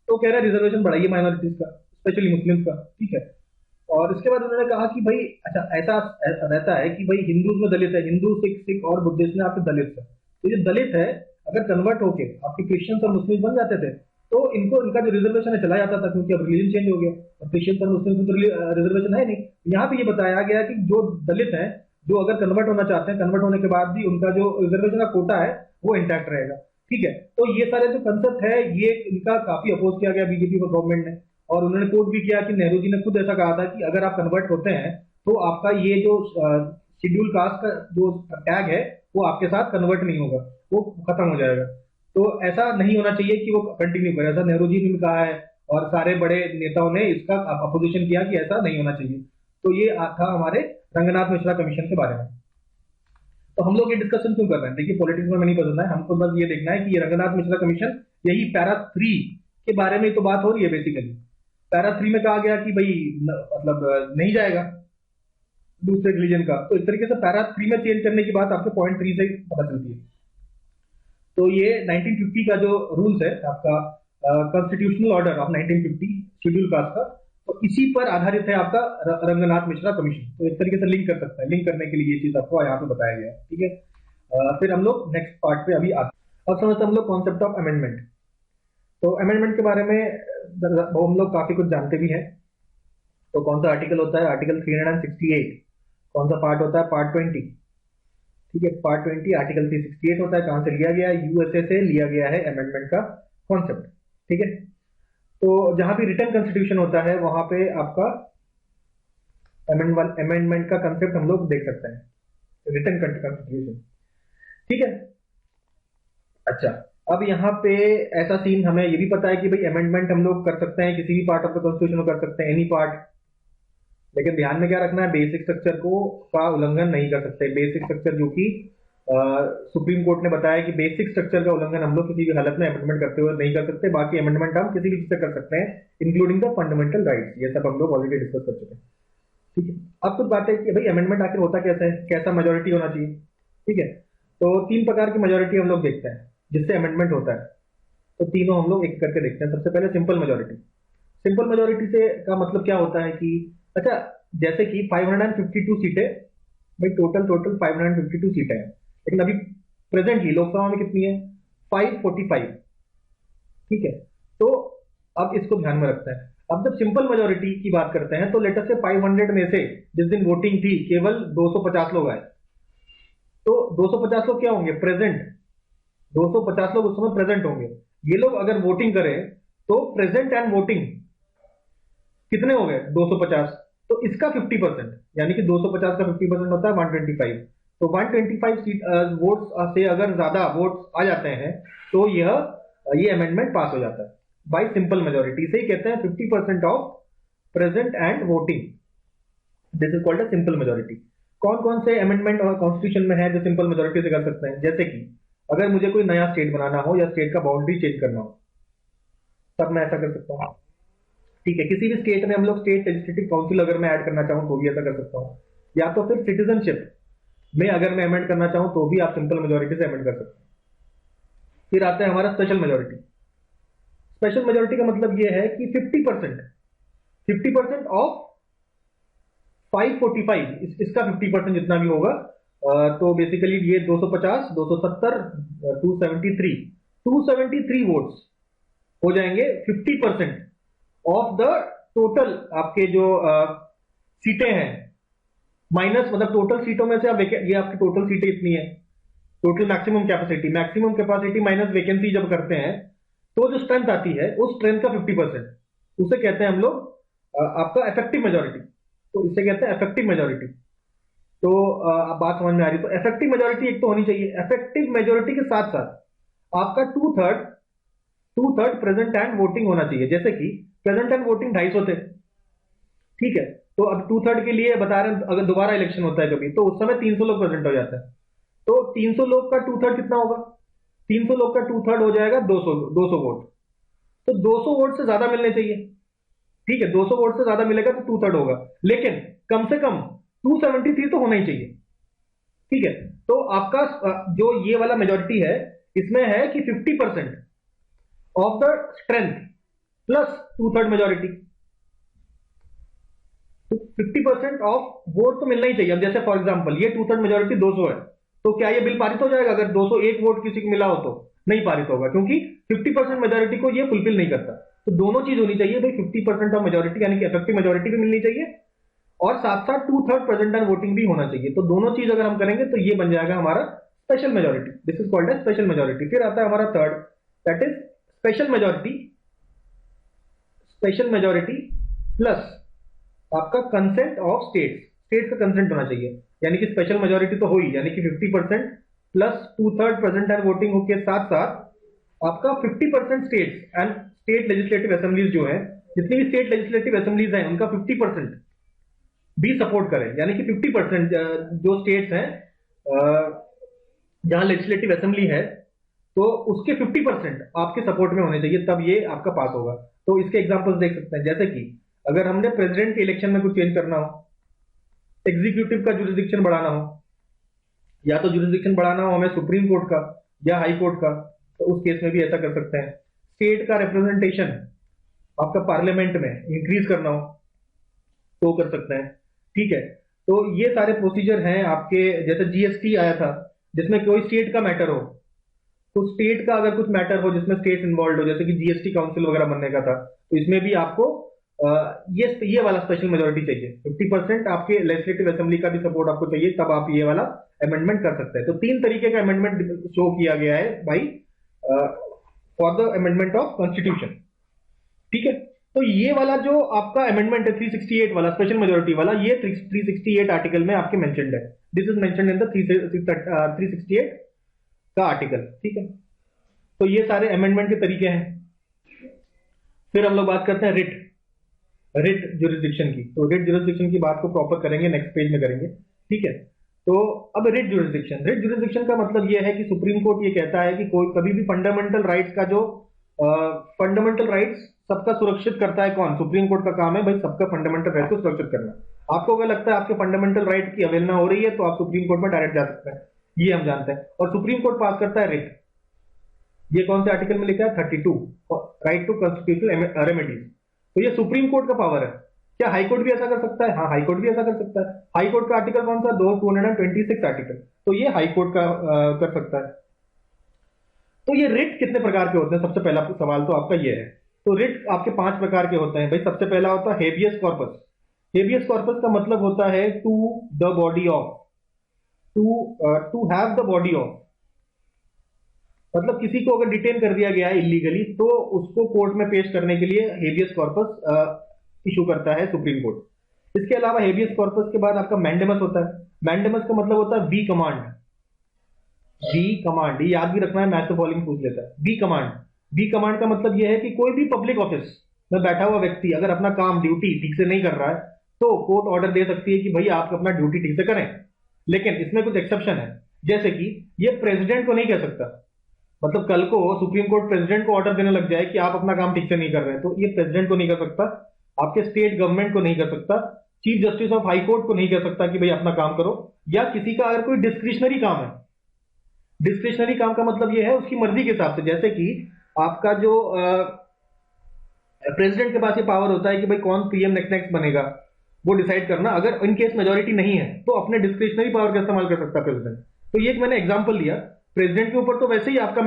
तो कह रहा है रिजर्वेशन बढ़ाइए माइनॉरिटीज का, स्पेशली मुस्लिम्स का, ठीक है। और इसके बाद उन्होंने कहा कि भाई अच्छा ऐसा रहता है कि भाई हिंदू में दलित है, हिंदू सिख और बुद्धिस्ट में आपके दलित है, तो ये दलित है अगर कन्वर्ट होके आपके क्रिश्चियंस और मुस्लिम बन जाते थे तो इनको इनका जो रिजर्वेशन है चला जाता था, क्योंकि अब रिलीजन चेंज हो गया और क्रिश्चियंस और मुस्लिम तो रिजर्वेशन है नहीं। यहाँ पे ये बताया गया कि जो दलित है जो अगर कन्वर्ट होना चाहते हैं, कन्वर्ट होने के बाद भी उनका जो रिजर्वेशन का कोटा है वो इंटैक्ट रहेगा, ठीक है। तो ये सारे जो कंसेप्ट है ये इनका काफी अपोज किया गया बीजेपी और गवर्नमेंट ने, और उन्होंने कोट भी किया कि नेहरू जी ने खुद ऐसा कहा था कि अगर आप कन्वर्ट होते हैं तो आपका ये जो शेड्यूल कास्ट का जो टैग है वो आपके साथ कन्वर्ट नहीं होगा, वो खत्म हो जाएगा। तो ऐसा नहीं होना चाहिए कि वो कंटिन्यू करे, ऐसा नेहरू जी ने भी कहा है और सारे बड़े नेताओं ने इसका अपोजिशन किया कि ऐसा नहीं होना चाहिए। तो ये था हमारे रंगनाथ मिश्रा कमीशन के बारे में। तो हम लोग ये डिस्कशन क्यों कर रहे हैं? देखिए पॉलिटिक्स में नहीं पसंद है हमको, बस ये देखना है कि ये रंगनाथ मिश्रा कमीशन यही पैरा 3 के बारे में तो बात हो रही है बेसिकली। पैरा 3 में कहा गया कि भाई मतलब नहीं जाएगा दूसरे रिलीजन का, तो इस तरीके से पैरा 3 में चेंज करने की बात आपके पॉइंट 3 से पता चलती है। तो ये 1950 का जो रूल्स है आपका constitutional order of 1950 schedule caste का, तो इसी पर आधारित है आपका रंगनाथ मिश्रा कमीशन। तो इस तरीके से लिंक कर सकते हैं, लिंक करने के लिए ये चीज आपको यहाँ पे बताया गया है, ठीक है। फिर हम लोग नेक्स्ट पार्ट पे अभी आते हैं। अब समझते हम लोग कॉन्सेप्ट ऑफ अमेंडमेंट। तो अमेंडमेंट के बारे में हम लोग काफी कुछ जानते भी हैं। तो कौन सा आर्टिकल होता है? आर्टिकल 368। कौन सा पार्ट होता है? पार्ट 20, ठीक है। पार्ट 20 आर्टिकल 368 होता है। कहां से लिया गया है? यूएसए से लिया गया है अमेंडमेंट का कॉन्सेप्ट, ठीक है। तो जहां भी रिटन कॉन्स्टिट्यूशन होता है वहां पे आपका अमेंडमेंट का कंसेप्ट हम लोग देख सकते हैं, रिटन कॉन्स्टिट्यूशन, ठीक है। अच्छा, अब यहाँ पे ऐसा सीन हमें ये भी पता है कि भाई अमेंडमेंट हम लोग कर सकते हैं किसी भी पार्ट ऑफ द कॉन्स्टिट्यूशन को कर सकते हैं, एनी पार्ट, लेकिन ध्यान में क्या रखना है, बेसिक स्ट्रक्चर को का उल्लंघन नहीं कर सकते। बेसिक स्ट्रक्चर जो कि सुप्रीम कोर्ट ने बताया कि बेसिक स्ट्रक्चर का उल्लंघन हम लोग किसी भी हालत में अमेंडमेंट करते हुए नहीं कर सकते। बाकी अमेंडमेंट हम किसी भी चीज से कर सकते हैं इंक्लूडिंग द फंडामेंटल राइट्स। ये सब हम लोग ऑलरेडी डिस्कस कर चुके हैं, ठीक है। अब कुछ बातें कि भाई अमेंडमेंट आखिर होता कैसा है, कैसा मेजोरिटी होना चाहिए, ठीक है। तो 3 प्रकार की मेजोरिटी हम लोग देखते हैं जिससे अमेंडमेंट होता है। तो तीनों हम लोग एक करके देखते हैं। सबसे पहले सिंपल मेजोरिटी। सिंपल मेजोरिटी से का मतलब क्या होता है कि अच्छा जैसे कि 552 सीटें, भाई टोटल 552 सीटें हैं, लेकिन अभी प्रेजेंटली लोकसभा में कितनी है? 545, ठीक है। तो अब इसको ध्यान में रखते हैं। अब जब सिंपल मेजोरिटी की बात करते हैं तो लेटर से 500 में से जिस दिन वोटिंग थी केवल 250 लोग आए, तो 250 लोग क्या होंगे? प्रेजेंट। 250 लोग उस समय प्रेजेंट होंगे। ये लोग अगर वोटिंग करें तो प्रेजेंट एंड वोटिंग कितने हो गए? 250। तो इसका 50%, यानी कि 250 का 50% होता है 125। तो 125 सीट वोट्स से अगर ज्यादा वोट्स आ जाते हैं तो ये अमेंडमेंट पास हो जाता है बाय सिंपल मेजोरिटी। से ही कहते हैं 50% of present and voting, this is called a simple majority. कौन कौन से अमेंडमेंट और कॉन्स्टिट्यूशन में है जो सिंपल मेजोरिटी से कर सकते हैं? जैसे कि अगर मुझे कोई नया स्टेट बनाना हो या स्टेट का बाउंड्री चेंज करना हो तब मैं ऐसा कर सकता हूँ, ठीक है। किसी भी स्टेट में हम लोग स्टेट लेजिस्लेटिव काउंसिल अगर मैं ऐड करना चाहूं तो भी ऐसा कर सकता हूं, या तो फिर सिटीजनशिप में अगर मैं अमेंड करना चाहूं तो भी आप सिंपल मेजोरिटी से अमेंड कर सकते हैं। फिर आता है हमारा स्पेशल मेजोरिटी। स्पेशल मेजोरिटी का मतलब यह है कि 50% ऑफ 545, इसका 50% जितना भी होगा, तो बेसिकली ये 250, 270, 273 वोट्स हो जाएंगे 50% ऑफ द टोटल आपके जो सीटें हैं, माइनस मतलब टोटल सीटों में से आप ये आपकी टोटल सीटें इतनी है, total maximum capacity minus vacancy जब करते हैं तो जो स्ट्रेंथ आती है उस स्ट्रेंथ का 50%, उसे कहते हैं हम लोग आपका इफेक्टिव मेजोरिटी। तो इसे कहते हैं इफेक्टिव मेजोरिटी। तो आप बात समझ में आ रही है? तो इफेक्टिव मेजोरिटी एक तो होनी चाहिए। इफेक्टिव मेजोरिटी के साथ साथ आपका two third present and voting होना चाहिए। जैसे कि प्रेजेंट एंड वोटिंग 250 थे, ठीक है। तो अब टू थर्ड के लिए बता रहे हैं, अगर दोबारा इलेक्शन होता है कभी तो उस समय 300 लोग प्रेजेंट हो जाते हैं। तो 300 लोग का टू थर्ड कितना होगा? 300 लोग का टू थर्ड हो जाएगा 200 वोट। तो 200 वोट से ज्यादा मिलने चाहिए, ठीक है। 200 वोट से ज्यादा मिलेगा तो टू थर्ड होगा, लेकिन कम से कम 273 तो होना ही चाहिए। ठीक है, तो आपका जो ये वाला मेजोरिटी है इसमें है कि 50% of the strength plus 2/3 majority, तो 50% ऑफ वोट तो मिलना ही चाहिए। अब जैसे फॉर एग्जांपल ये 2/3 मेजोरिटी 200 है, तो क्या ये बिल पारित हो जाएगा अगर 201 वोट किसी को मिला हो? तो नहीं पारित होगा, क्योंकि 50% मेजोरिटी को ये फुलफिल नहीं करता। तो दोनों चीज होनी चाहिए भाई, 50% ऑफ मेजोरिटी यानी कि इफेक्टिव मेजोरिटी भी मिलनी चाहिए और साथ साथ 2/3 प्रेजेंट एंड वोटिंग भी होना चाहिए। तो दोनों चीज अगर हम करेंगे तो ये बन जाएगा हमारा special majority. This is called as special majority. फिर आता है हमारा third, that is special majority. Special majority plus आपका कंसेंट ऑफ स्टेट्स, स्टेट्स का कंसेंट होना चाहिए। यानी कि स्पेशल मेजोरिटी तो हुई, यानी कि 50% प्लस 2/3 प्रेजेंट एंड वोटिंग के साथ साथ आपका 50% states and state legislative assemblies जो है, जितनी भी स्टेट लेजिस्लेटिव असेंबलीज हैं उनका 50% भी सपोर्ट करें। यानी कि 50% जो स्टेट्स हैं जहां लेजिस्लेटिव असेंबली है तो उसके 50% आपके सपोर्ट में होने चाहिए, तब ये आपका पास होगा। तो इसके एग्जांपल्स देख सकते हैं, जैसे कि अगर हमने प्रेसिडेंट के इलेक्शन में कुछ चेंज करना हो, एग्जीक्यूटिव का जुरिसडिक्शन बढ़ाना हो, या तो जुरिसडिक्शन बढ़ाना हो हमें सुप्रीम कोर्ट का या हाई कोर्ट का, तो उस केस में भी ऐसा कर सकते हैं। स्टेट का रिप्रेजेंटेशन आपका पार्लियामेंट में इंक्रीज करना हो तो कर सकते हैं। ठीक है, तो ये सारे प्रोसीजर हैं आपके। जैसे जीएसटी आया था जिसमें कोई स्टेट का मैटर हो, तो स्टेट का अगर कुछ मैटर हो जिसमें स्टेट इन्वॉल्व हो, जैसे कि जीएसटी काउंसिल वगैरह बनने का था, तो इसमें भी आपको ये वाला स्पेशल मेजोरिटी चाहिए। 50% आपके लेजिस्लेटिव असेंबली का भी सपोर्ट आपको चाहिए, तब आप ये वाला अमेंडमेंट कर सकते हैं। तो 3 तरीके का अमेंडमेंट शो किया गया है भाई for the amendment of constitution. ठीक है, तो ये वाला जो आपका अमेंडमेंट है 368 वाला स्पेशल मेजोरिटी वाला, ये 368 आर्टिकल में आपके मेंशन्ड है। This is mentioned in the 368 का आर्टिकल। ठीक है, तो ये सारे अमेंडमेंट के तरीके हैं। फिर हम लोग बात करते हैं रिट जुरिसडिक्शन की। तो रिट जुरिसडिक्शन की बात को प्रॉपर करेंगे, नेक्स्ट पेज में करेंगे। ठीक है, तो अब रिट जुरिसडिक्शन का मतलब यह है कि सुप्रीम कोर्ट ये कहता है कि कोई कभी भी फंडामेंटल राइट्स का जो फंडामेंटल राइट्स सबका सुरक्षित करता है कौन? सुप्रीम कोर्ट का काम है भाई सबका फंडामेंटल राइट को सुरक्षित करना। आपको अगर लगता है आपके फंडामेंटल राइट की अवहेलना हो रही है तो आप सुप्रीम कोर्ट में डायरेक्ट जा सकते हैं, ये हम जानते हैं। और सुप्रीम कोर्ट पास करता है रिट। ये कौन से आर्टिकल में लिखा है? 32, राइट टू कॉन्स्टिट्यूशनल रेमेडीज। तो ये सुप्रीम कोर्ट का पावर है। क्या हाई कोर्ट भी ऐसा कर सकता है? हाँ, हाई कोर्ट भी ऐसा कर सकता है। हाई कोर्ट का आर्टिकल कौन सा? 226 आर्टिकल। तो ये हाई कोर्ट का कर सकता है। तो ये रिट कितने प्रकार के होते हैं? सबसे पहला सवाल तो आपका ये है। तो रिट आपके 5 प्रकार के होते हैं भाई। सबसे पहला होता है हेबियस कॉर्पस। हेबियस कॉर्पस का मतलब होता है to the body of, to have the body of, मतलब किसी को अगर डिटेन कर दिया गया है इलीगली तो उसको कोर्ट में पेश करने के लिए हेबियस कॉर्पस इशू करता है सुप्रीम कोर्ट। इसके अलावा हेबियस कॉर्पस के बाद आपका मैंडेमस होता है। मैंडेमस का मतलब होता है वी कमांड। वी कमांड, ये याद भी रखना है, मैथ से फॉलोइंग पूछ लेता है। वी कमांड, वी कमांड का मतलब यह है कि कोई भी पब्लिक ऑफिस में बैठा हुआ व्यक्ति अगर अपना काम ड्यूटी ठीक से नहीं कर रहा है तो कोर्ट ऑर्डर दे सकती है कि भाई आप अपना ड्यूटी ठीक से करें। लेकिन इसमें कुछ एक्सेप्शन है, जैसे कि ये प्रेसिडेंट को नहीं कह सकता। मतलब कल को सुप्रीम कोर्ट प्रेसिडेंट को ऑर्डर देने लग जाए कि आप अपना काम ठीक से नहीं कर रहे हैं, तो ये प्रेसिडेंट को नहीं कर सकता, आपके स्टेट गवर्नमेंट को नहीं कर सकता, chief justice of high court को नहीं कह सकता कि भाई अपना काम करो। या किसी का अगर कोई डिस्क्रिशनरी काम है, डिस्क्रिशनरी काम का मतलब यह है उसकी मर्जी के हिसाब से, जैसे कि आपका जो प्रेसिडेंट के पास ये पावर होता है कि भाई कौन पीएम नेक्स्ट बनेगा वो डिसाइड करना, अगर इन केस मेजोरिटी नहीं है तो अपने डिस्क्रिशनरी पावर का इस्तेमाल कर सकता है प्रेसिडेंट। तो ये एक मैंने एग्जांपल लिया। प्रेसिडेंट के ऊपर तो वैसे ही आपका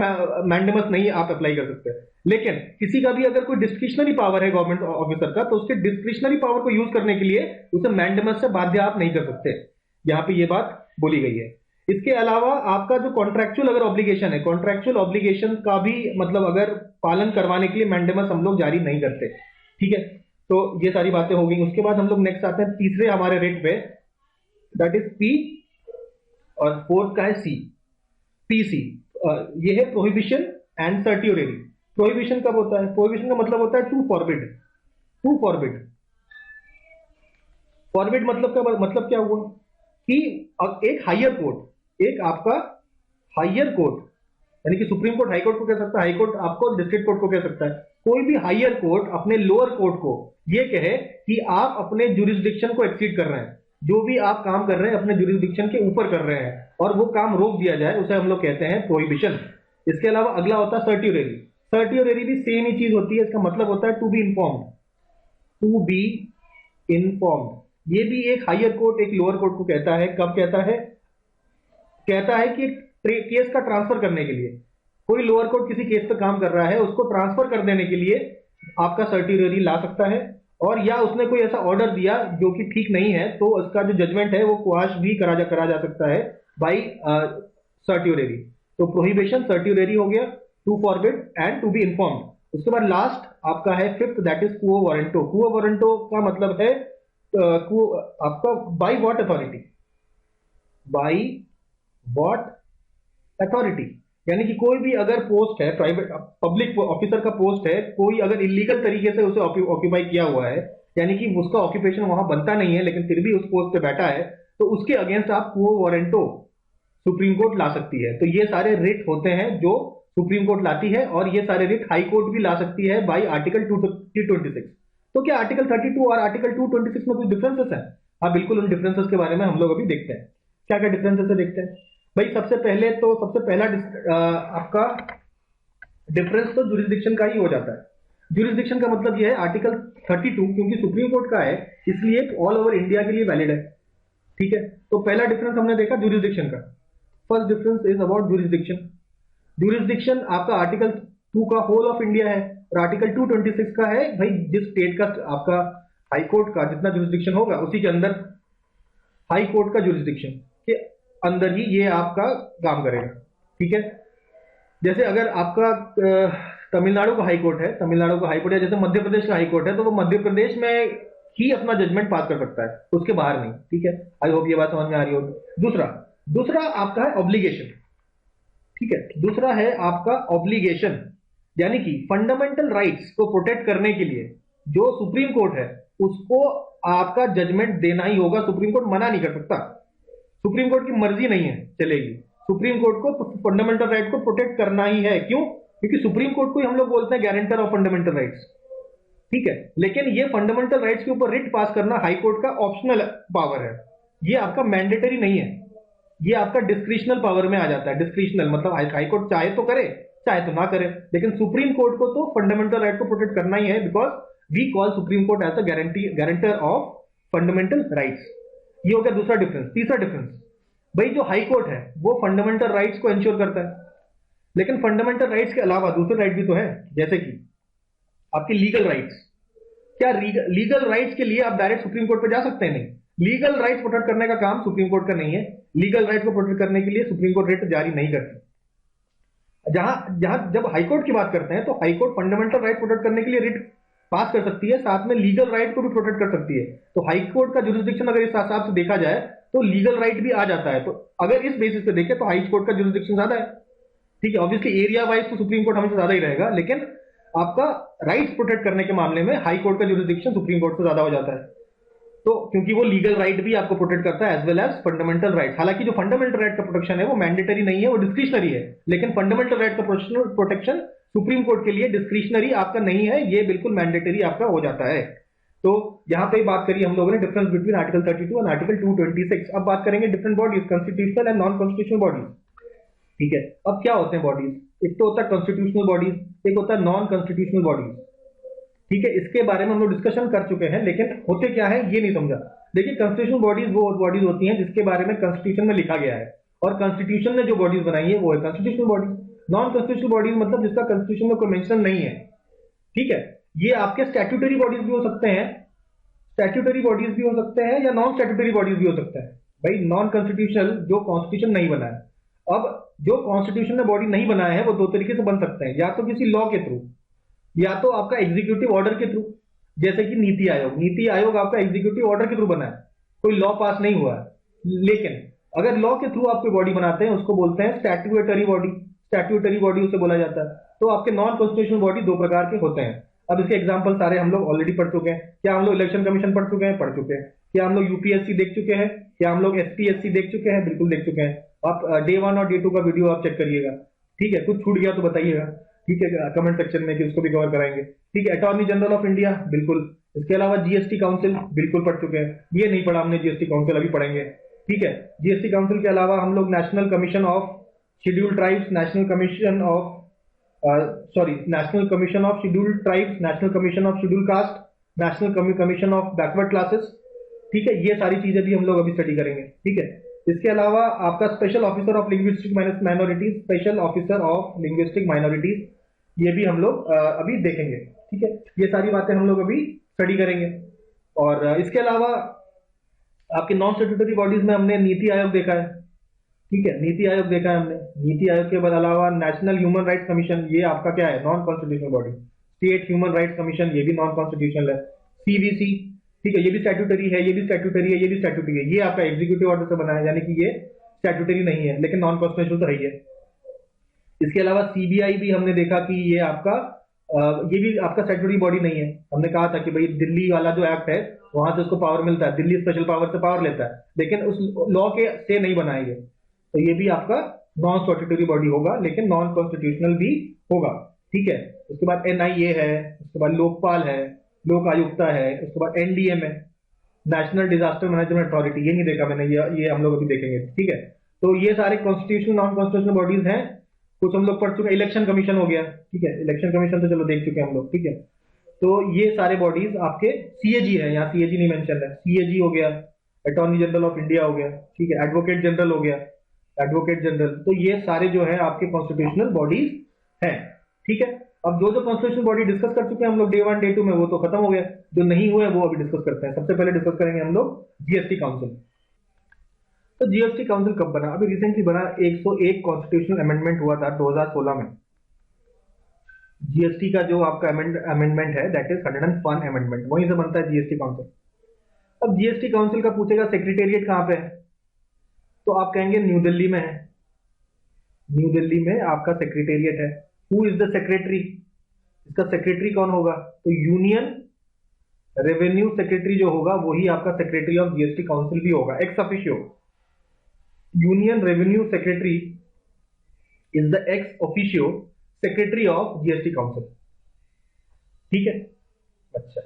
मैंडेमस नहीं आप अप्लाई कर सकते, लेकिन किसी का भी अगर कोई डिस्क्रिशनरी पावर है गवर्नमेंट ऑफिसर का तो उसके डिस्क्रिशनरी पावर को यूज करने के लिए उसे मैंडेमस से बाध्य आप नहीं कर सकते। यहां पे ये बात बोली गई है। इसके अलावा आपका जो कॉन्ट्रैक्चुअल अगर ऑब्लिगेशन है, कॉन्ट्रैक्चुअल ऑब्लिगेशन का भी मतलब अगर पालन करवाने के लिए मैंडेमस हम लोग जारी नहीं करते। ठीक है, तो ये सारी बातें हो गई। उसके बाद हम लोग नेक्स्ट आते हैं तीसरे हमारे रेट पे, दैट इज पी, और फोर्थ का है सी, पीसी। ये है प्रोहिबिशन एंड सर्टियोरेरी। प्रोहिबिशन कब होता है? प्रोहिबिशन का मतलब होता है to forbid. To forbid, forbid मतलब क्या हुआ कि एक हायर कोर्ट, एक आपका हायर कोर्ट, यानी कि सुप्रीम कोर्ट हाई कोर्ट को कह सकता है, हाई कोर्ट आपको डिस्ट्रिक्ट कोर्ट को कह सकता है, कोई भी हायर कोर्ट अपने लोअर कोर्ट को ये कहे कि आप अपने जुरिस्डिक्शन को एक्सीड कर रहे हैं, जो भी आप काम कर रहे हैं अपने जुरिस्डिक्शन के ऊपर कर रहे हैं और वो काम रोक दिया जाए उसे हम लोग कहते हैं प्रोहिबिशन। इसके अलावा अगला होता है सर्ट्यूरेरी। सर्ट्यूरेरी भी सेम ही चीज होती है, इसका मतलब होता है to be informed, to be informed. ये भी एक हायर कोर्ट एक लोअर कोर्ट को कहता है। कब कहता है? कहता है कि केस का ट्रांसफर करने के लिए, कोई लोअर कोर्ट किसी केस पे काम कर रहा है, उसको ट्रांसफर कर देने के लिए आपका सर्ट्यूरेरी ला सकता है। और या उसने कोई ऐसा ऑर्डर दिया जो कि ठीक नहीं है, तो उसका जो जजमेंट है वो क्वाश भी करा जा सकता है बाई सर्ट्यूरेरी। तो प्रोहिबिशन सर्ट्यूरेरी हो गया, to forbid and to be informed. उसके बाद लास्ट आपका है fifth, that is quo warranto. Quo warranto का मतलब है आपका by what authority, by what authority. यानी कि कोई भी अगर पोस्ट है, प्राइवेट पब्लिक ऑफिसर का पोस्ट है, कोई अगर इलीगल तरीके से उसे ऑक्यूपाई किया हुआ है, यानी कि उसका ऑक्यूपेशन वहां बनता नहीं है लेकिन फिर भी उस पोस्ट पे बैठा है, तो उसके अगेंस्ट आप क्वो वारंटो सुप्रीम कोर्ट ला सकती है। तो ये सारे रिट होते हैं जो सुप्रीम कोर्ट लाती है, और ये सारे रिट हाई कोर्ट भी ला सकती है बाई आर्टिकल 226। तो क्या आर्टिकल 32 और आर्टिकल 226 में कुछ डिफरेंसेस है? हाँ बिल्कुल, उन डिफरेंसेस के बारे में हम लोग अभी देखते हैं। क्या क्या डिफरेंसेस है देखते हैं भाई। सबसे पहला आपका डिफरेंस तो जुरिस्डिक्शन का ही हो जाता है। जुरिस्डिक्शन का मतलब यह है आर्टिकल 32 क्योंकि सुप्रीम कोर्ट का है इसलिए ऑल ओवर इंडिया के लिए वैलिड है। ठीक है, तो पहला डिफरेंस हमने देखा जुरिस्डिक्शन का। First difference is about jurisdiction. Jurisdiction आपका आर्टिकल 2 का होल ऑफ इंडिया है, और आर्टिकल 226 का है भाई जिस स्टेट का आपका हाई कोर्ट का जितना जुरिस्डिक्शन होगा उसी के अंदर हाई कोर्ट का जुरिस्डिक्शन के अंदर ही ये आपका काम करेगा। ठीक है, जैसे अगर आपका तमिलनाडु का हाई कोर्ट है, तमिलनाडु का हाई कोर्ट है, जैसे मध्य प्रदेश का हाई कोर्ट है, तो वो मध्य प्रदेश में ही अपना जजमेंट पास कर सकता है, उसके बाहर नहीं। ठीक है, आई होप ये बात समझ में आ रही हो। दूसरा आपका है ऑब्लिगेशन। ठीक है, दूसरा है आपका ऑब्लिगेशन, यानी कि फंडामेंटल राइट्स को प्रोटेक्ट करने के लिए जो सुप्रीम कोर्ट है उसको आपका जजमेंट देना ही होगा। सुप्रीम कोर्ट मना नहीं कर सकता, सुप्रीम कोर्ट की मर्जी नहीं है चलेगी, सुप्रीम कोर्ट को फंडामेंटल राइट को प्रोटेक्ट करना ही है। क्यों? क्योंकि सुप्रीम कोर्ट को ही हम लोग बोलते हैं गारंटर ऑफ फंडामेंटल राइट्स। ठीक है, लेकिन ये फंडामेंटल राइट्स के ऊपर रिट पास करना हाई कोर्ट का ऑप्शनल पावर है, ये आपका मैंडेटरी नहीं है, ये आपका डिस्क्रिशनल पावर में आ जाता है। डिस्क्रिशनल मतलब हाई कोर्ट चाहे तो करे चाहे तो ना करे, लेकिन सुप्रीम कोर्ट को तो फंडामेंटल राइट को प्रोटेक्ट करना ही है, because we call supreme court as a guarantor of fundamental rights. ये हो गया दूसरा डिफरेंस। तीसरा डिफरेंस भाई, जो हाई कोर्ट है वो फंडामेंटल राइट्स को इंश्योर करता है, लेकिन फंडामेंटल राइट्स के अलावा दूसरे राइट भी तो है, जैसे कि आपके लीगल राइट्स। क्या लीगल राइट्स के लिए आप डायरेक्ट सुप्रीम कोर्ट पे जा सकते हैं? नहीं, लीगल राइट्स प्रोटेक्ट करने का काम सुप्रीम कोर्ट का नहीं है। लीगल राइट्स को प्रोटेक्ट करने के लिए सुप्रीम कोर्ट रिट जारी नहीं करती। जहां जहां जब हाईकोर्ट की बात करते हैं तो हाईकोर्ट फंडामेंटल राइट प्रोटेक्ट करने के लिए रिट पास कर सकती है, साथ में लीगल राइट को भी प्रोटेक्ट कर सकती है। तो हाईकोर्ट का जुरिस्डिक्शन अगर इस हिसाब से देखा जाए तो लीगल राइट भी आ जाता है। तो अगर इस बेसिस पे देखें तो हाई कोर्ट का जुरिस्डिक्शन ज्यादा है। ठीक है, ऑब्वियसली एरिया वाइज तो सुप्रीम कोर्ट हमेशा ज्यादा ही रहेगा, लेकिन आपका राइट्स प्रोटेक्ट करने के मामले में हाई कोर्ट का जुरिस्डिक्शन सुप्रीम कोर्ट से ज्यादा हो जाता है। तो क्योंकि वो लीगल राइट भी आपको प्रोटेक्ट करता है as well as fundamental right. हालांकि जो फंडामेंटल राइट का प्रोटेक्शन है वो मैंडेटरी नहीं है, वो डिस्क्रिशनरी है, लेकिन फंडामेंटल राइट का प्रोटेक्शन सुप्रीम कोर्ट के लिए डिस्क्रिशनरी आपका नहीं है, ये बिल्कुल मैंडेटरी आपका हो जाता है। तो यहां पे बात करी हम लोगों ने डिफरेंस बिटवीन आर्टिकल 32 और आर्टिकल 226। अब बात करेंगे different bodies, constitutional and non constitutional bodies. ठीक है, अब क्या होते हैं बॉडीज? एक तो होता है कॉन्स्टिट्यूशनल बॉडीज, एक होता है नॉन कॉन्स्टिट्यूशनल बॉडीज। ठीक है, इसके बारे में हम लोग डिस्कशन कर चुके हैं, लेकिन होते क्या है ये नहीं समझा। देखिए, कॉन्स्टिट्यूशनल बॉडीज वो बॉडीज होती हैं जिसके बारे में कॉन्स्टिट्यूशन में लिखा गया है, और कॉन्स्टिट्यूशन ने जो बॉडीज बनाई है वो है constitutional bodies. Non constitutional bodies मतलब जिसका कॉन्स्टिट्यूशन में कोई मेंशन नहीं है। ठीक है, ये आपके स्टैट्यूटरी बॉडीज भी हो सकते हैं, स्टैट्यूटरी बॉडीज भी हो सकते हैं, या नॉन स्टैट्यूटरी बॉडीज भी हो सकते हैं। भाई नॉन कॉन्स्टिट्यूशनल जो कॉन्स्टिट्यूशन नहीं बना है। अब जो कॉन्स्टिट्यूशन ने बॉडी नहीं बनाया है वो दो तरीके से बन सकते हैं, या तो किसी लॉ के थ्रू, या तो आपका एग्जीक्यूटिव ऑर्डर के थ्रू, जैसे कि नीति आयोग। नीति आयोग आपका एग्जीक्यूटिव ऑर्डर के थ्रू बना है, कोई लॉ पास नहीं हुआ है। लेकिन अगर लॉ के थ्रू आप कोई बॉडी बनाते हैं उसको बोलते हैं स्टैट्यूटरी बॉडी। स्टैट्यूटरी बॉडी उसे बोला जाता है। तो आपके नॉन कॉन्स्टिट्यूशनल बॉडी दो प्रकार के होते हैं। अब इसके एग्जांपल सारे हम लोग ऑलरेडी पढ़ चुके हैं। क्या हम लोग इलेक्शन कमीशन पढ़ चुके हैं? पढ़ चुके हैं। क्या हम लोग यूपीएससी देख चुके हैं? क्या हम लोग एसपीएससी देख चुके हैं? बिल्कुल देख चुके हैं। आप डे 1 और डे 2 का वीडियो आप चेक करिएगा। ठीक है, कुछ छूट गया तो बताइएगा। ठीक है, कमेंट सेक्शन में कि उसको भी कवर कराएंगे। ठीक है, अटॉर्नी जनरल ऑफ इंडिया, बिल्कुल। इसके अलावा जीएसटी काउंसिल बिल्कुल पढ़ चुके हैं, ये नहीं पढ़ा हमने जीएसटी काउंसिल, अभी पढ़ेंगे। ठीक है, जीएसटी काउंसिल के अलावा हम लोग national commission of scheduled tribes, national commission of national commission of scheduled tribes, national commission of scheduled caste, national commission of backward classes. ठीक है, ये सारी चीजें भी हम लोग अभी स्टडी करेंगे। ठीक है, इसके अलावा आपका special officer of linguistic minorities, special officer of linguistic minorities, ये भी हम लोग अभी देखेंगे। ठीक है, ये सारी बातें हम लोग अभी स्टडी करेंगे। और इसके अलावा आपके नॉन स्टैट्यूटरी बॉडीज में हमने नीति आयोग देखा है। ठीक है, नीति आयोग देखा है हमने। नीति आयोग के बाद अलावा नेशनल ह्यूमन राइट्स कमीशन, ये आपका क्या है, non constitutional body. State human rights commission, ये भी नॉन कॉन्स्टिट्यूशनल है। सीवीसी, ठीक है, ये भी स्टैट्यूटरी है, ये भी स्टैट्यूटरी है, ये भी स्टैट्यूटरी है। ये आपका एग्जीक्यूटिव ऑर्डर से बना है, यानी कि ये स्टैट्यूटरी नहीं है, लेकिन नॉन कॉन्स्टिट्यूशनल तो है ही है। इसके अलावा सीबीआई भी हमने देखा कि ये आपका ये भी आपका स्टैट्यूटरी बॉडी नहीं है। हमने कहा था कि भाई दिल्ली वाला जो एक्ट है वहां से उसको पावर मिलता है, दिल्ली स्पेशल पावर से पावर लेता है, लेकिन उस लॉ के से नहीं बना है ये। तो ये भी आपका नॉन स्टैट्यूटरी बॉडी होगा, लेकिन नॉन कॉन्स्टिट्यूशनल भी होगा। ठीक है, उसके बाद एनआईए है, उसके बाद लोकपाल है, लोक आयुक्ता है, उसके बाद एनडीएम है, नेशनल डिजास्टर मैनेजमेंट अथॉरिटी, ये नहीं देखा मैंने, ये हम लोग अभी देखेंगे। ठीक है, तो ये सारे कॉन्स्टिट्यूशनल नॉन कॉन्स्टिट्यूशनल बॉडीज हैं। कुछ हम लोग पढ़ चुके हैं, इलेक्शन कमीशन हो गया। ठीक है, इलेक्शन कमीशन तो चलो देख चुके हैं हम लोग। ठीक है, तो ये सारे बॉडीज आपके सीएजी है, यहाँ सीएजी नहीं मेंशन है, सीएजी हो गया, अटॉर्नी जनरल ऑफ इंडिया हो गया। ठीक है, एडवोकेट जनरल हो गया, एडवोकेट जनरल। तो ये सारे जो है आपके कॉन्स्टिट्यूशनल बॉडीज हैं। ठीक है, अब जो जो कॉन्स्टिट्यूशनल बॉडी डिस्कस कर चुके हैं हम लोग डे 1 डे 2 में, वो तो खत्म हो गया। जो नहीं हुए वो अभी डिस्कस करते हैं। सबसे पहले डिस्कस करेंगे हम लोग जीएसटी काउंसिल। तो जीएसटी काउंसिल कब बना? अभी रिसेंटली बना, 101 कॉन्स्टिट्यूशनल अमेंडमेंट हुआ था 2016 में। जीएसटी का जो आपका अमेंडमेंट है दैट इज 101 अमेंडमेंट, वहीं से बनता है जीएसटी काउंसिल। अब जीएसटी काउंसिल का पूछेगा सेक्रेटेरिएट कहां पे है, तो आप कहेंगे न्यू दिल्ली में है। न्यू दिल्ली में आपका सेक्रेटेरिएट है। Who is the secretary? इसका सेक्रेटरी कौन होगा? तो यूनियन रेवेन्यू सेक्रेटरी जो होगा वही आपका सेक्रेटरी ऑफ जीएसटी काउंसिल भी होगा, ex officio. Union revenue secretary is the ex officio secretary of GST council. ठीक है, अच्छा,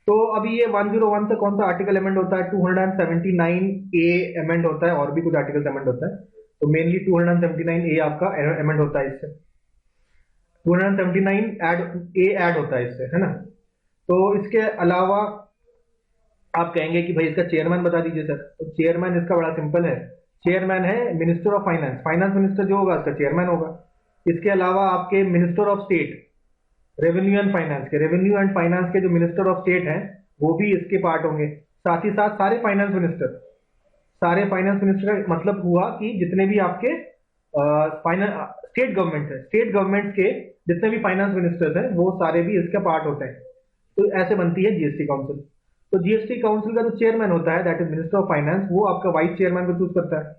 तो अभी ये 101 से कौन सा आर्टिकल अमेंड होता है? 279A अमेंड होता है, और भी कुछ आर्टिकल अमेंड होता है। तो मेनली 279A आपका अमेंड होता है इससे, 279 ऐड होता है इससे, है ना। तो इसके अलावा आप कहेंगे कि भाई इसका चेयरमैन बता दीजिए सर। तो चेयरमैन इसका बड़ा सिंपल है, चेयरमैन है minister of finance, finance minister जो होगा उसका चेयरमैन होगा। इसके अलावा आपके minister of state revenue and finance के, रेवेन्यू एंड फाइनेंस के जो मिनिस्टर ऑफ स्टेट हैं वो भी इसके पार्ट होंगे। साथ ही साथ सारे फाइनेंस मिनिस्टर, सारे फाइनेंस मिनिस्टर का मतलब हुआ कि जितने भी आपके स्टेट गवर्नमेंट है, स्टेट गवर्नमेंट के जितने भी फाइनेंस मिनिस्टर्स हैं वो सारे भी इसका पार्ट होते हैं। तो ऐसे बनती है जीएसटी काउंसिल। तो जीएसटी काउंसिल का जो चेयरमैन होता है that is minister of finance, वो आपका वाइस चेयरमैन को चूज करता है।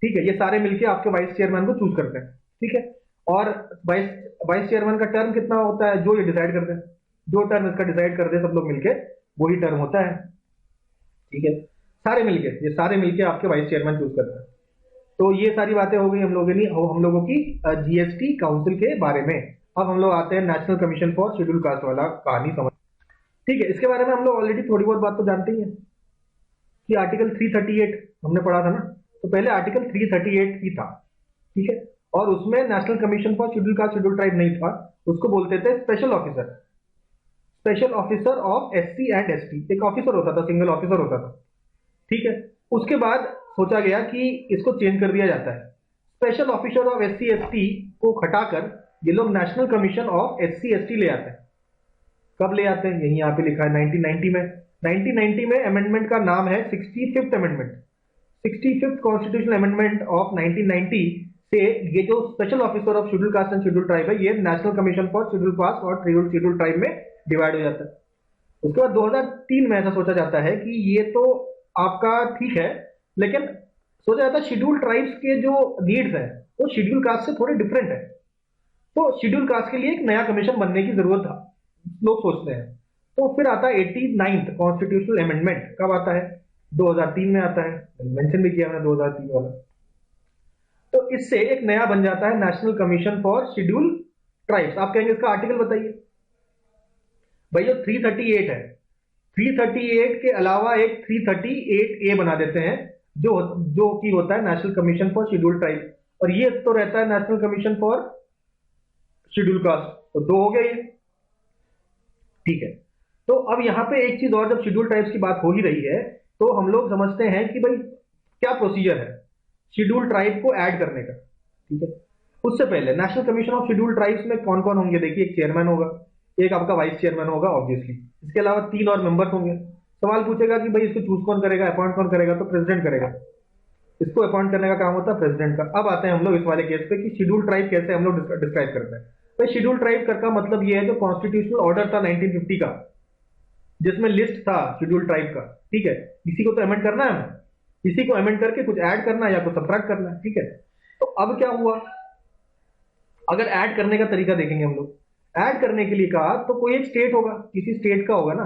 ठीक है, ये सारे मिलके आपके वाइस चेयरमैन को चूज करते हैं। ठीक है, और वाइस चेयरमैन का टर्म कितना होता है जो ये डिसाइड करते हैं, जो टर्म इसका डिसाइड करते हैं सब लोग मिलके वही टर्म होता है। ठीक है, सारे मिलके, ये सारे मिलके आपके वाइस चेयरमैन चूज करते हैं। तो ये सारी बातें हो गई हम लोगों की जीएसटी काउंसिल के बारे में। अब हम लोग आते हैं national commission for schedule caste वाला कहानी समझ। ठीक है, इसके बारे में हम लोग ऑलरेडी थोड़ी बहुत बात तो जानते ही हैं कि आर्टिकल 338 हमने पढ़ा था ना। तो पहले आर्टिकल 338 ही था। ठीक है, और उसमें national commission for schedule caste schedule tribe नहीं था, उसको बोलते थे special officer, special officer of SC and ST. एक ऑफिसर होता था, सिंगल ऑफिसर होता था। ठीक है, उसके बाद सोचा गया कि इसको चेंज कर दिया जाता है, special officer of SC ST को हटाकर ये लोग national commission of SC ST ले आते हैं। कब ले आते हैं? यही यहाँ पे लिखा है 1990 में। 1990 में अमेंडमेंट का नाम है 65th amendment, 65th constitutional amendment of 1990 से ये जो special officer of schedule caste and schedule tribe है ये national commission for schedule caste और शेड्यूल ट्राइब में डिवाइड हो जाता है। उसके बाद 2003 में ऐसा सोचा जाता है कि ये तो आपका ठीक है, लेकिन सोचा जाता है शेड्यूल ट्राइब्स के जो नीड्स है वो शेड्यूल कास्ट से थोड़े डिफरेंट है, तो शेड्यूल कास्ट के लिए एक नया कमीशन बनने की जरूरत है, लोग सोचते हैं। तो फिर आता है 89th कॉन्स्टिट्यूशनल अमेंडमेंट। कब आता है? 2003 में आता है, मेंशन भी किया मैंने 2003 वाला। तो इससे एक नया बन जाता है national commission for schedule tribes. आप कहेंगे इसका आर्टिकल बताइए। भाई जो 338 है, 338 के अलावा एक 338 ए बना देते हैं, जो जो कि होता है national commission for scheduled tribe, और ये तो रहता है national commission for schedule caste. तो दो हो गए ये, ठीक है। तो अब यहाँ पे एक चीज और, जब शेड्यूल ट्राइब्स की बात हो ही रही है तो हम लोग समझते हैं कि भाई क्या प्रोसीजर है शेड्यूल ट्राइब को ऐड करने का, ठीक है। उससे पहले national commission of schedule tribes में कौन कौन होंगे, देखिए एक चेयरमैन होगा, एक आपका वाइस चेयरमैन होगा ऑब्वियसली, इसके अलावा 3 और मेंबर्स होंगे। सवाल पूछेगा कि भाई इसको चूज कौन करेगा, अपॉइंट कौन करेगा, तो प्रेसिडेंट करेगा। इसको अपॉइंट करने का काम होता है प्रेसिडेंट का। अब आते हैं हम लोग इस वाले केस पे कि शेड्यूल ट्राइब कैसे हम लोग डिस्क्राइब करते हैं। तो शेड्यूल ट्राइब का मतलब ये है, जो कॉन्स्टिट्यूशनल ऑर्डर था 1950 का, जिसमें लिस्ट था शेड्यूल ट्राइब का, ठीक है, इसी को तो अमेंड करना है हमें, इसी को अमेंड करके कुछ ऐड करना है या कुछ सब्ट्रैक्ट करना है, ठीक है। तो अब क्या हुआ, अगर ऐड करने का तरीका देखेंगे हम लोग, ऐड करने के लिए कहा तो कोई एक स्टेट होगा, किसी स्टेट का होगा ना,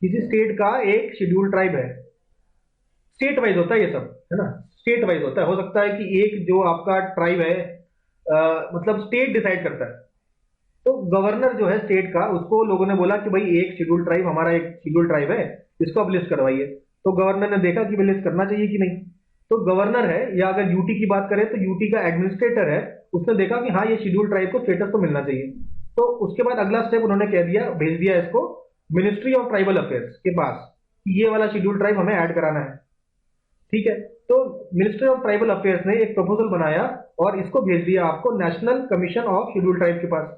किसी स्टेट का एक शेड्यूल ट्राइब है। स्टेट वाइज होता है ये सब, है ना, स्टेट वाइज होता है। हो सकता है कि एक जो आपका ट्राइब है, मतलब स्टेट डिसाइड करता है, तो गवर्नर जो है स्टेट का, उसको लोगों ने बोला कि भाई एक शेड्यूल ट्राइब, हमारा एक शेड्यूल ट्राइब है, इसको अब लिस्ट करवाइए। तो गवर्नर ने देखा कि भाई लिस्ट करना चाहिए कि नहीं, तो गवर्नर है, या अगर यूटी की बात करें तो यूटी का एडमिनिस्ट्रेटर है, उसने देखा कि हाँ ये शेड्यूल ट्राइब को स्टेटस तो मिलना चाहिए। तो उसके बाद अगला स्टेप उन्होंने कह दिया, भेज दिया इसको मिनिस्ट्री ऑफ ट्राइबल अफेयर्स के पास कि ये वाला शेड्यूल ट्राइब हमें ऐड कराना है, ठीक है। तो मिनिस्ट्री ऑफ ट्राइबल अफेयर्स ने एक प्रपोजल बनाया और इसको भेज दिया आपको national commission of schedule tribe के पास।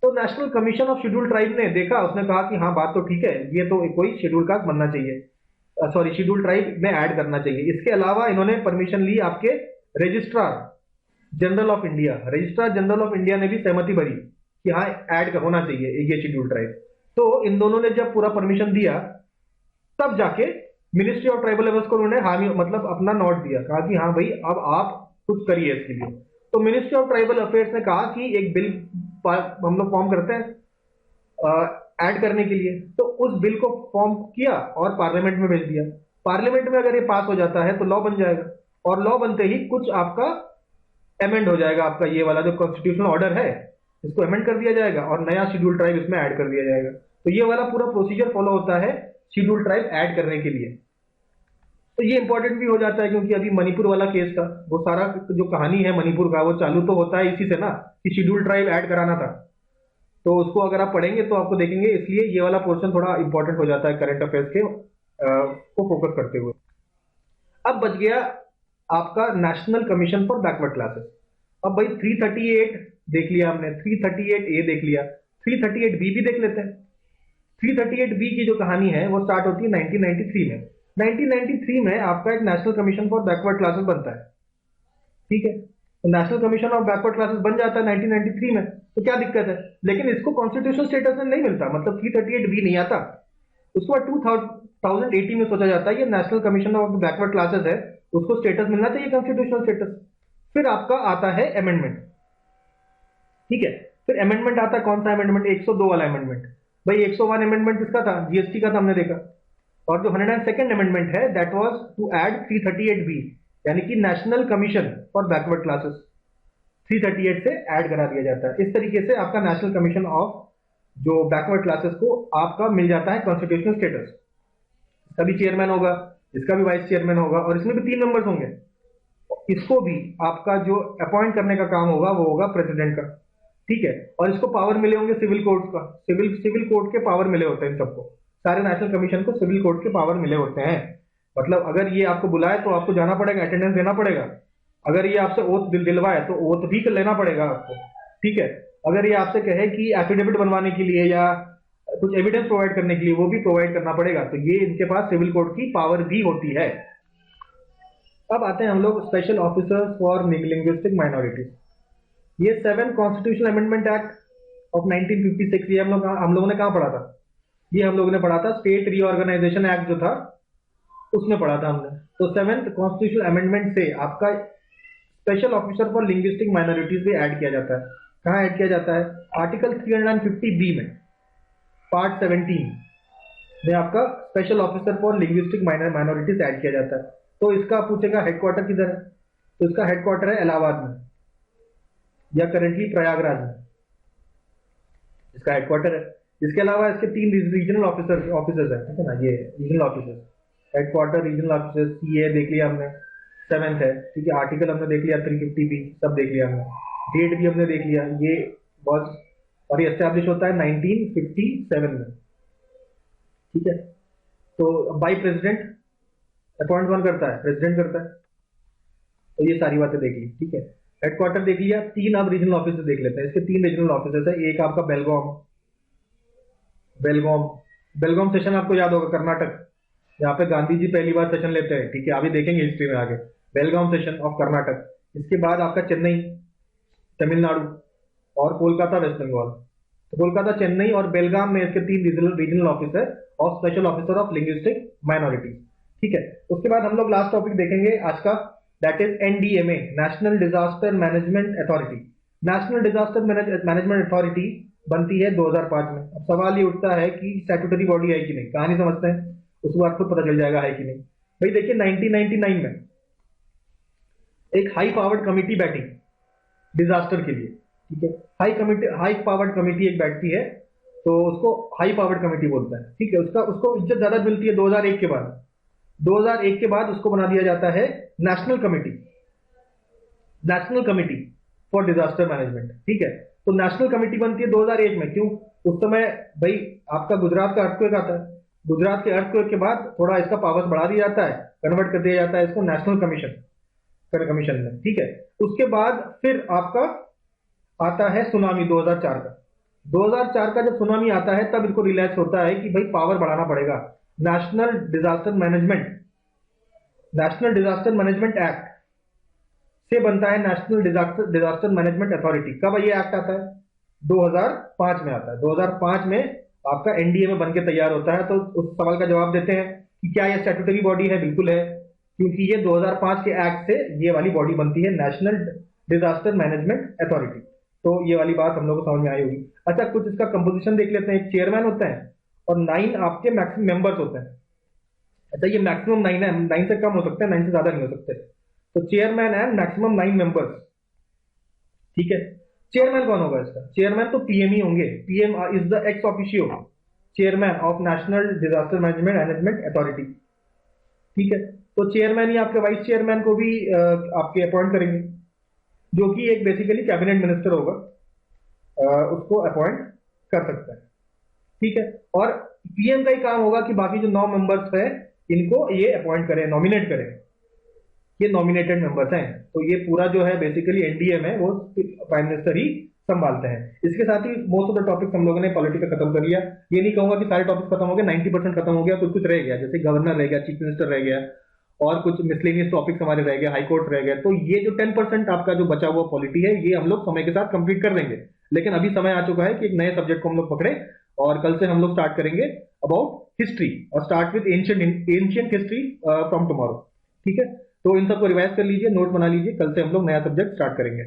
तो national commission of schedule tribe ने देखा, उसने कहा कि हाँ बात तो ठीक है, ये तो कोई शेड्यूल कास्ट बनना चाहिए, सॉरी शेड्यूल ट्राइब में ऐड करना चाहिए। इसके अलावा इन्होंने परमिशन ली आपके registrar general of India, registrar general of India ने भी सहमति भरी कि हाँ ऐड होना चाहिए ये शेड्यूल ट्राइब। तो इन दोनों ने जब पूरा परमिशन दिया, तब जाके मिनिस्ट्री ऑफ ट्राइबल अफेयर्स को उन्होंने हामी मतलब अपना नोट दिया, कहा कि हाँ भाई अब आप कुछ करिए इसके लिए। तो मिनिस्ट्री ऑफ ट्राइबल अफेयर्स ने कहा कि एक बिल हम लोग फॉर्म करते हैं ऐड करने के लिए। तो उस बिल को फॉर्म किया और पार्लियामेंट में भेज दिया। पार्लियामेंट में अगर ये पास हो जाता है तो लॉ बन जाएगा, और लॉ बनते ही कुछ आपका अमेंड हो जाएगा, आपका ये वाला जो कॉन्स्टिट्यूशनल ऑर्डर है इसको अमेंड कर दिया जाएगा और नया शेड्यूल ट्राइब इसमें ऐड कर दिया जाएगा। तो ये वाला पूरा प्रोसीजर फॉलो होता है शेड्यूल ट्राइब ऐड करने के लिए। तो ये इंपॉर्टेंट भी हो जाता है क्योंकि अभी मणिपुर वाला केस था, वो सारा जो कहानी है मणिपुर का वो चालू तो होता है इसी से ना, कि शेड्यूल ट्राइब ऐड कराना था। तो उसको अगर आप पढ़ेंगे तो आपको देखेंगे, इसलिए ये वाला पोर्शन थोड़ा इंपॉर्टेंट हो जाता है करंट अफेयर्स के को फोकस करते हुए। अब बच गया आपका national commission for backward classes. अब भाई 338 देख लिया हमने, 338 ए देख लिया, 338 बी भी देख लेते हैं। 338 बी की जो कहानी है वो स्टार्ट होती है 1993 में। 1993 में आपका एक national commission for backward classes बनता है, ठीक है। तो national commission of backward classes बन जाता है 1993 में, तो क्या दिक्कत है, लेकिन इसको कॉन्स्टिट्यूशनल स्टेटस में नहीं मिलता, मतलब 338 बी नहीं आता। उसके बाद 2018 में सोचा जाता है ये national commission of backward classes है, उसको स्टेटस मिलना चाहिए कॉन्स्टिट्यूशनल स्टेटस। फिर आपका आता है अमेंडमेंट, ठीक है। फिर अमेंडमेंट आता है, कौन सा अमेंडमेंट, 102 वाला अमेंडमेंट। भाई 101 अमेंडमेंट किसका था, जीएसटी का था, हमने देखा। और जो 102nd अमेंडमेंट है that was to add 338 B, यानी कि national commission for backward classes 338 से ऐड करा दिया जाता है। इस तरीके से आपका नेशनल कमीशन ऑफ जो बैकवर्ड क्लासेस को आपका मिल जाता है कॉन्स्टिट्यूशनल स्टेटस। इसका भी चेयरमैन होगा, इसका भी वाइस चेयरमैन होगा, और इसमें भी 3 मेंबर्स होंगे। इसको भी आपका जो अपॉइंट करने का काम होगा वो होगा प्रेसिडेंट का, ठीक है। और इसको पावर मिले होंगे सिविल कोर्ट का, सिविल कोर्ट के पावर मिले होते हैं इन सबको, सारे नेशनल कमीशन को सिविल कोर्ट के पावर मिले होते हैं। मतलब अगर ये आपको बुलाए तो आपको जाना पड़ेगा, अटेंडेंस देना पड़ेगा। अगर ये आपसे ओथ दिलवाए तो ओथ भी लेना पड़ेगा आपको, ठीक है। अगर ये आपसे कहे कि एफिडेविट बनवाने के लिए या कुछ एविडेंस प्रोवाइड करने के लिए, वो भी प्रोवाइड करना पड़ेगा। तो ये इनके पास सिविल कोर्ट की पावर भी होती है। अब आते हैं हम लोग special officers for linguistic minorities. ये 7 कॉन्स्टिट्यूशनल अमेंडमेंट एक्ट ऑफ 1956, ये हम लोगों ने कहाँ पढ़ा था, ये हम लोगों ने पढ़ा था स्टेट रीऑर्गेनाइजेशन एक्ट जो था उसमें पढ़ा था हमने। तो 7th कॉन्स्टिट्यूशनल अमेंडमेंट से आपका special officer for linguistic minorities भी ऐड किया जाता है। कहाँ ऐड किया जाता है, आर्टिकल 350 बी में पार्ट 17 में आपका special officer for linguistic minorities add किया जाता है। तो इसका पूछेगा हेडक्वार्टर किधर है, तो इसका हेडक्वार्टर है इलाहाबाद में या करेंटली प्रयागराज में, इसका हेडक्वार्टर है। इसके अलावा इसके 3 रीजनल ऑफिसर्स हैं, ठीक है ना, ये regional officers, headquarter, regional officers, CA देख लिया हमने, 7th है, ठीक है, आर्टिकल हमने देख लिया, 350 भी सब देख लिया हमने, डेट भी हमने देख लिया, ये वॉज, और ये एस्टेब्लिश होता है 1957 में, ठीक है। तो बाई प्रेसिडेंट, अपॉइंट कौन करता है, प्रेसिडेंट करता है। तो ये सारी बातें देख ली, ठीक है। हेडक्वार्टर देख लिया, 3 अब रीजनल ऑफिसर्स देख लेते हैं। इसके 3 रीजनल ऑफिसर्स है, एक आपका बेलगाम, बेलगाम बेलगाम सेशन आपको याद होगा, कर्नाटक, यहाँ पे गांधी जी पहली बार सेशन लेते हैं, ठीक है, अभी देखेंगे हिस्ट्री में आगे, बेलगाम सेशन ऑफ कर्नाटक। इसके बाद आपका चेन्नई, तमिलनाडु, और कोलकाता, वेस्ट बंगाल। तो कोलकाता, चेन्नई और बेलगाम में इसके 3 रीजनल ऑफिसर और special officer of linguistic minority, ठीक है। उसके बाद हम लोग लास्ट टॉपिक देखेंगे आज का, that is NDMA, national disaster management authority. National disaster management authority बनती है 2005 में। अब सवाल ये उठता है कि स्टैट्यूटरी बॉडी है कि नहीं, कहानी समझते हैं, उसके बाद खुद पता चल जाएगा है कि नहीं। भाई देखिए 1999 में एक हाई पावर्ड कमिटी बैठी डिजास्टर के लिए, ठीक है, हाई पावर्ड कमिटी एक बैठती है, तो उसको हाई पावर्ड कमिटी बोलता है, ठीक है। उसको इज्जत ज्यादा मिलती है 2001 के बाद। 2001 के बाद उसको बना दिया जाता है national committee, national committee for disaster management, ठीक है। तो नेशनल कमिटी बनती है 2001 में, क्यों, उस समय भाई आपका गुजरात का अर्थक्वेक आता है, गुजरात के अर्थक्वेक के बाद थोड़ा इसका पावर्स बढ़ा दिया जाता है, कन्वर्ट कर दिया जाता है इसको नेशनल कमीशन में, ठीक है। उसके बाद फिर आपका आता है सुनामी 2004 का। 2004 का जब सुनामी आता है तब इनको रिलैक्स होता है कि भाई पावर बढ़ाना पड़ेगा। नेशनल डिजास्टर मैनेजमेंट एक्ट से बनता है नेशनल डिजास्टर मैनेजमेंट अथॉरिटी। कब ये एक्ट आता है, 2005 में आता है। 2005 में आपका एनडीए में बनके तैयार होता है। तो उस सवाल का जवाब देते हैं कि क्या ये स्टैट्यूटरी बॉडी है, बिल्कुल है, क्योंकि ये 2005 के एक्ट से ये वाली बॉडी बनती है, नेशनल डिजास्टर मैनेजमेंट अथॉरिटी। तो ये वाली बात हम लोग को समझ में आई होगी। अच्छा, कुछ इसका कंपोजिशन देख लेते हैं। एक चेयरमैन होता है और 9 आपके मैक्सिमम मेंबर्स होते हैं। अच्छा, ये मैक्सिमम 9 है, 9 से कम हो सकते हैं, 9 से ज्यादा नहीं हो सकते। तो चेयरमैन है मैक्सिमम 9 मेंबर्स, ठीक है। चेयरमैन कौन होगा इसका, चेयरमैन तो पीएम ही होंगे। PM is the ex officio chairman of national disaster management authority, ठीक है। तो चेयरमैन ही आपके वाइस चेयरमैन को भी आपके अपॉइंट करेंगे, जो कि एक बेसिकली कैबिनेट मिनिस्टर होगा, उसको अपॉइंट कर सकता है, ठीक है। और पीएम का ही काम होगा कि बाकी जो 9 मेंबर्स है इनको ये अपॉइंट करें, नॉमिनेट करें। ये नॉमिनेटेड मेंबर्स हैं। तो ये पूरा जो है बेसिकली एनडीए में वो प्राइम मिनिस्टर ही संभालते हैं। इसके साथ ही मोस्ट ऑफ द टॉपिक्स हम लोगों ने पॉलिटी का खत्म कर लिया। ये नहीं कहूंगा कि सारे टॉपिक्स खत्म हो गए, 90% खत्म हो गया, कुछ कुछ रह गया, जैसे गवर्नर रह गया, चीफ मिनिस्टर रह गया, और कुछ मिसलेनियस टॉपिक्स हमारे रह गए, हाईकोर्ट रह गए। तो ये जो 10% आपका जो बचा हुआ पॉलिटी है, ये हम लोग समय के साथ कंप्लीट कर देंगे। लेकिन अभी समय आ चुका है कि एक नए सब्जेक्ट को हम लोग पकड़े, और कल से हम लोग स्टार्ट करेंगे अबाउट हिस्ट्री, और start with ancient history from tomorrow, ठीक है। तो इन सबको रिवाइज कर लीजिए, नोट बना लीजिए, कल से हम लोग नया सब्जेक्ट स्टार्ट करेंगे।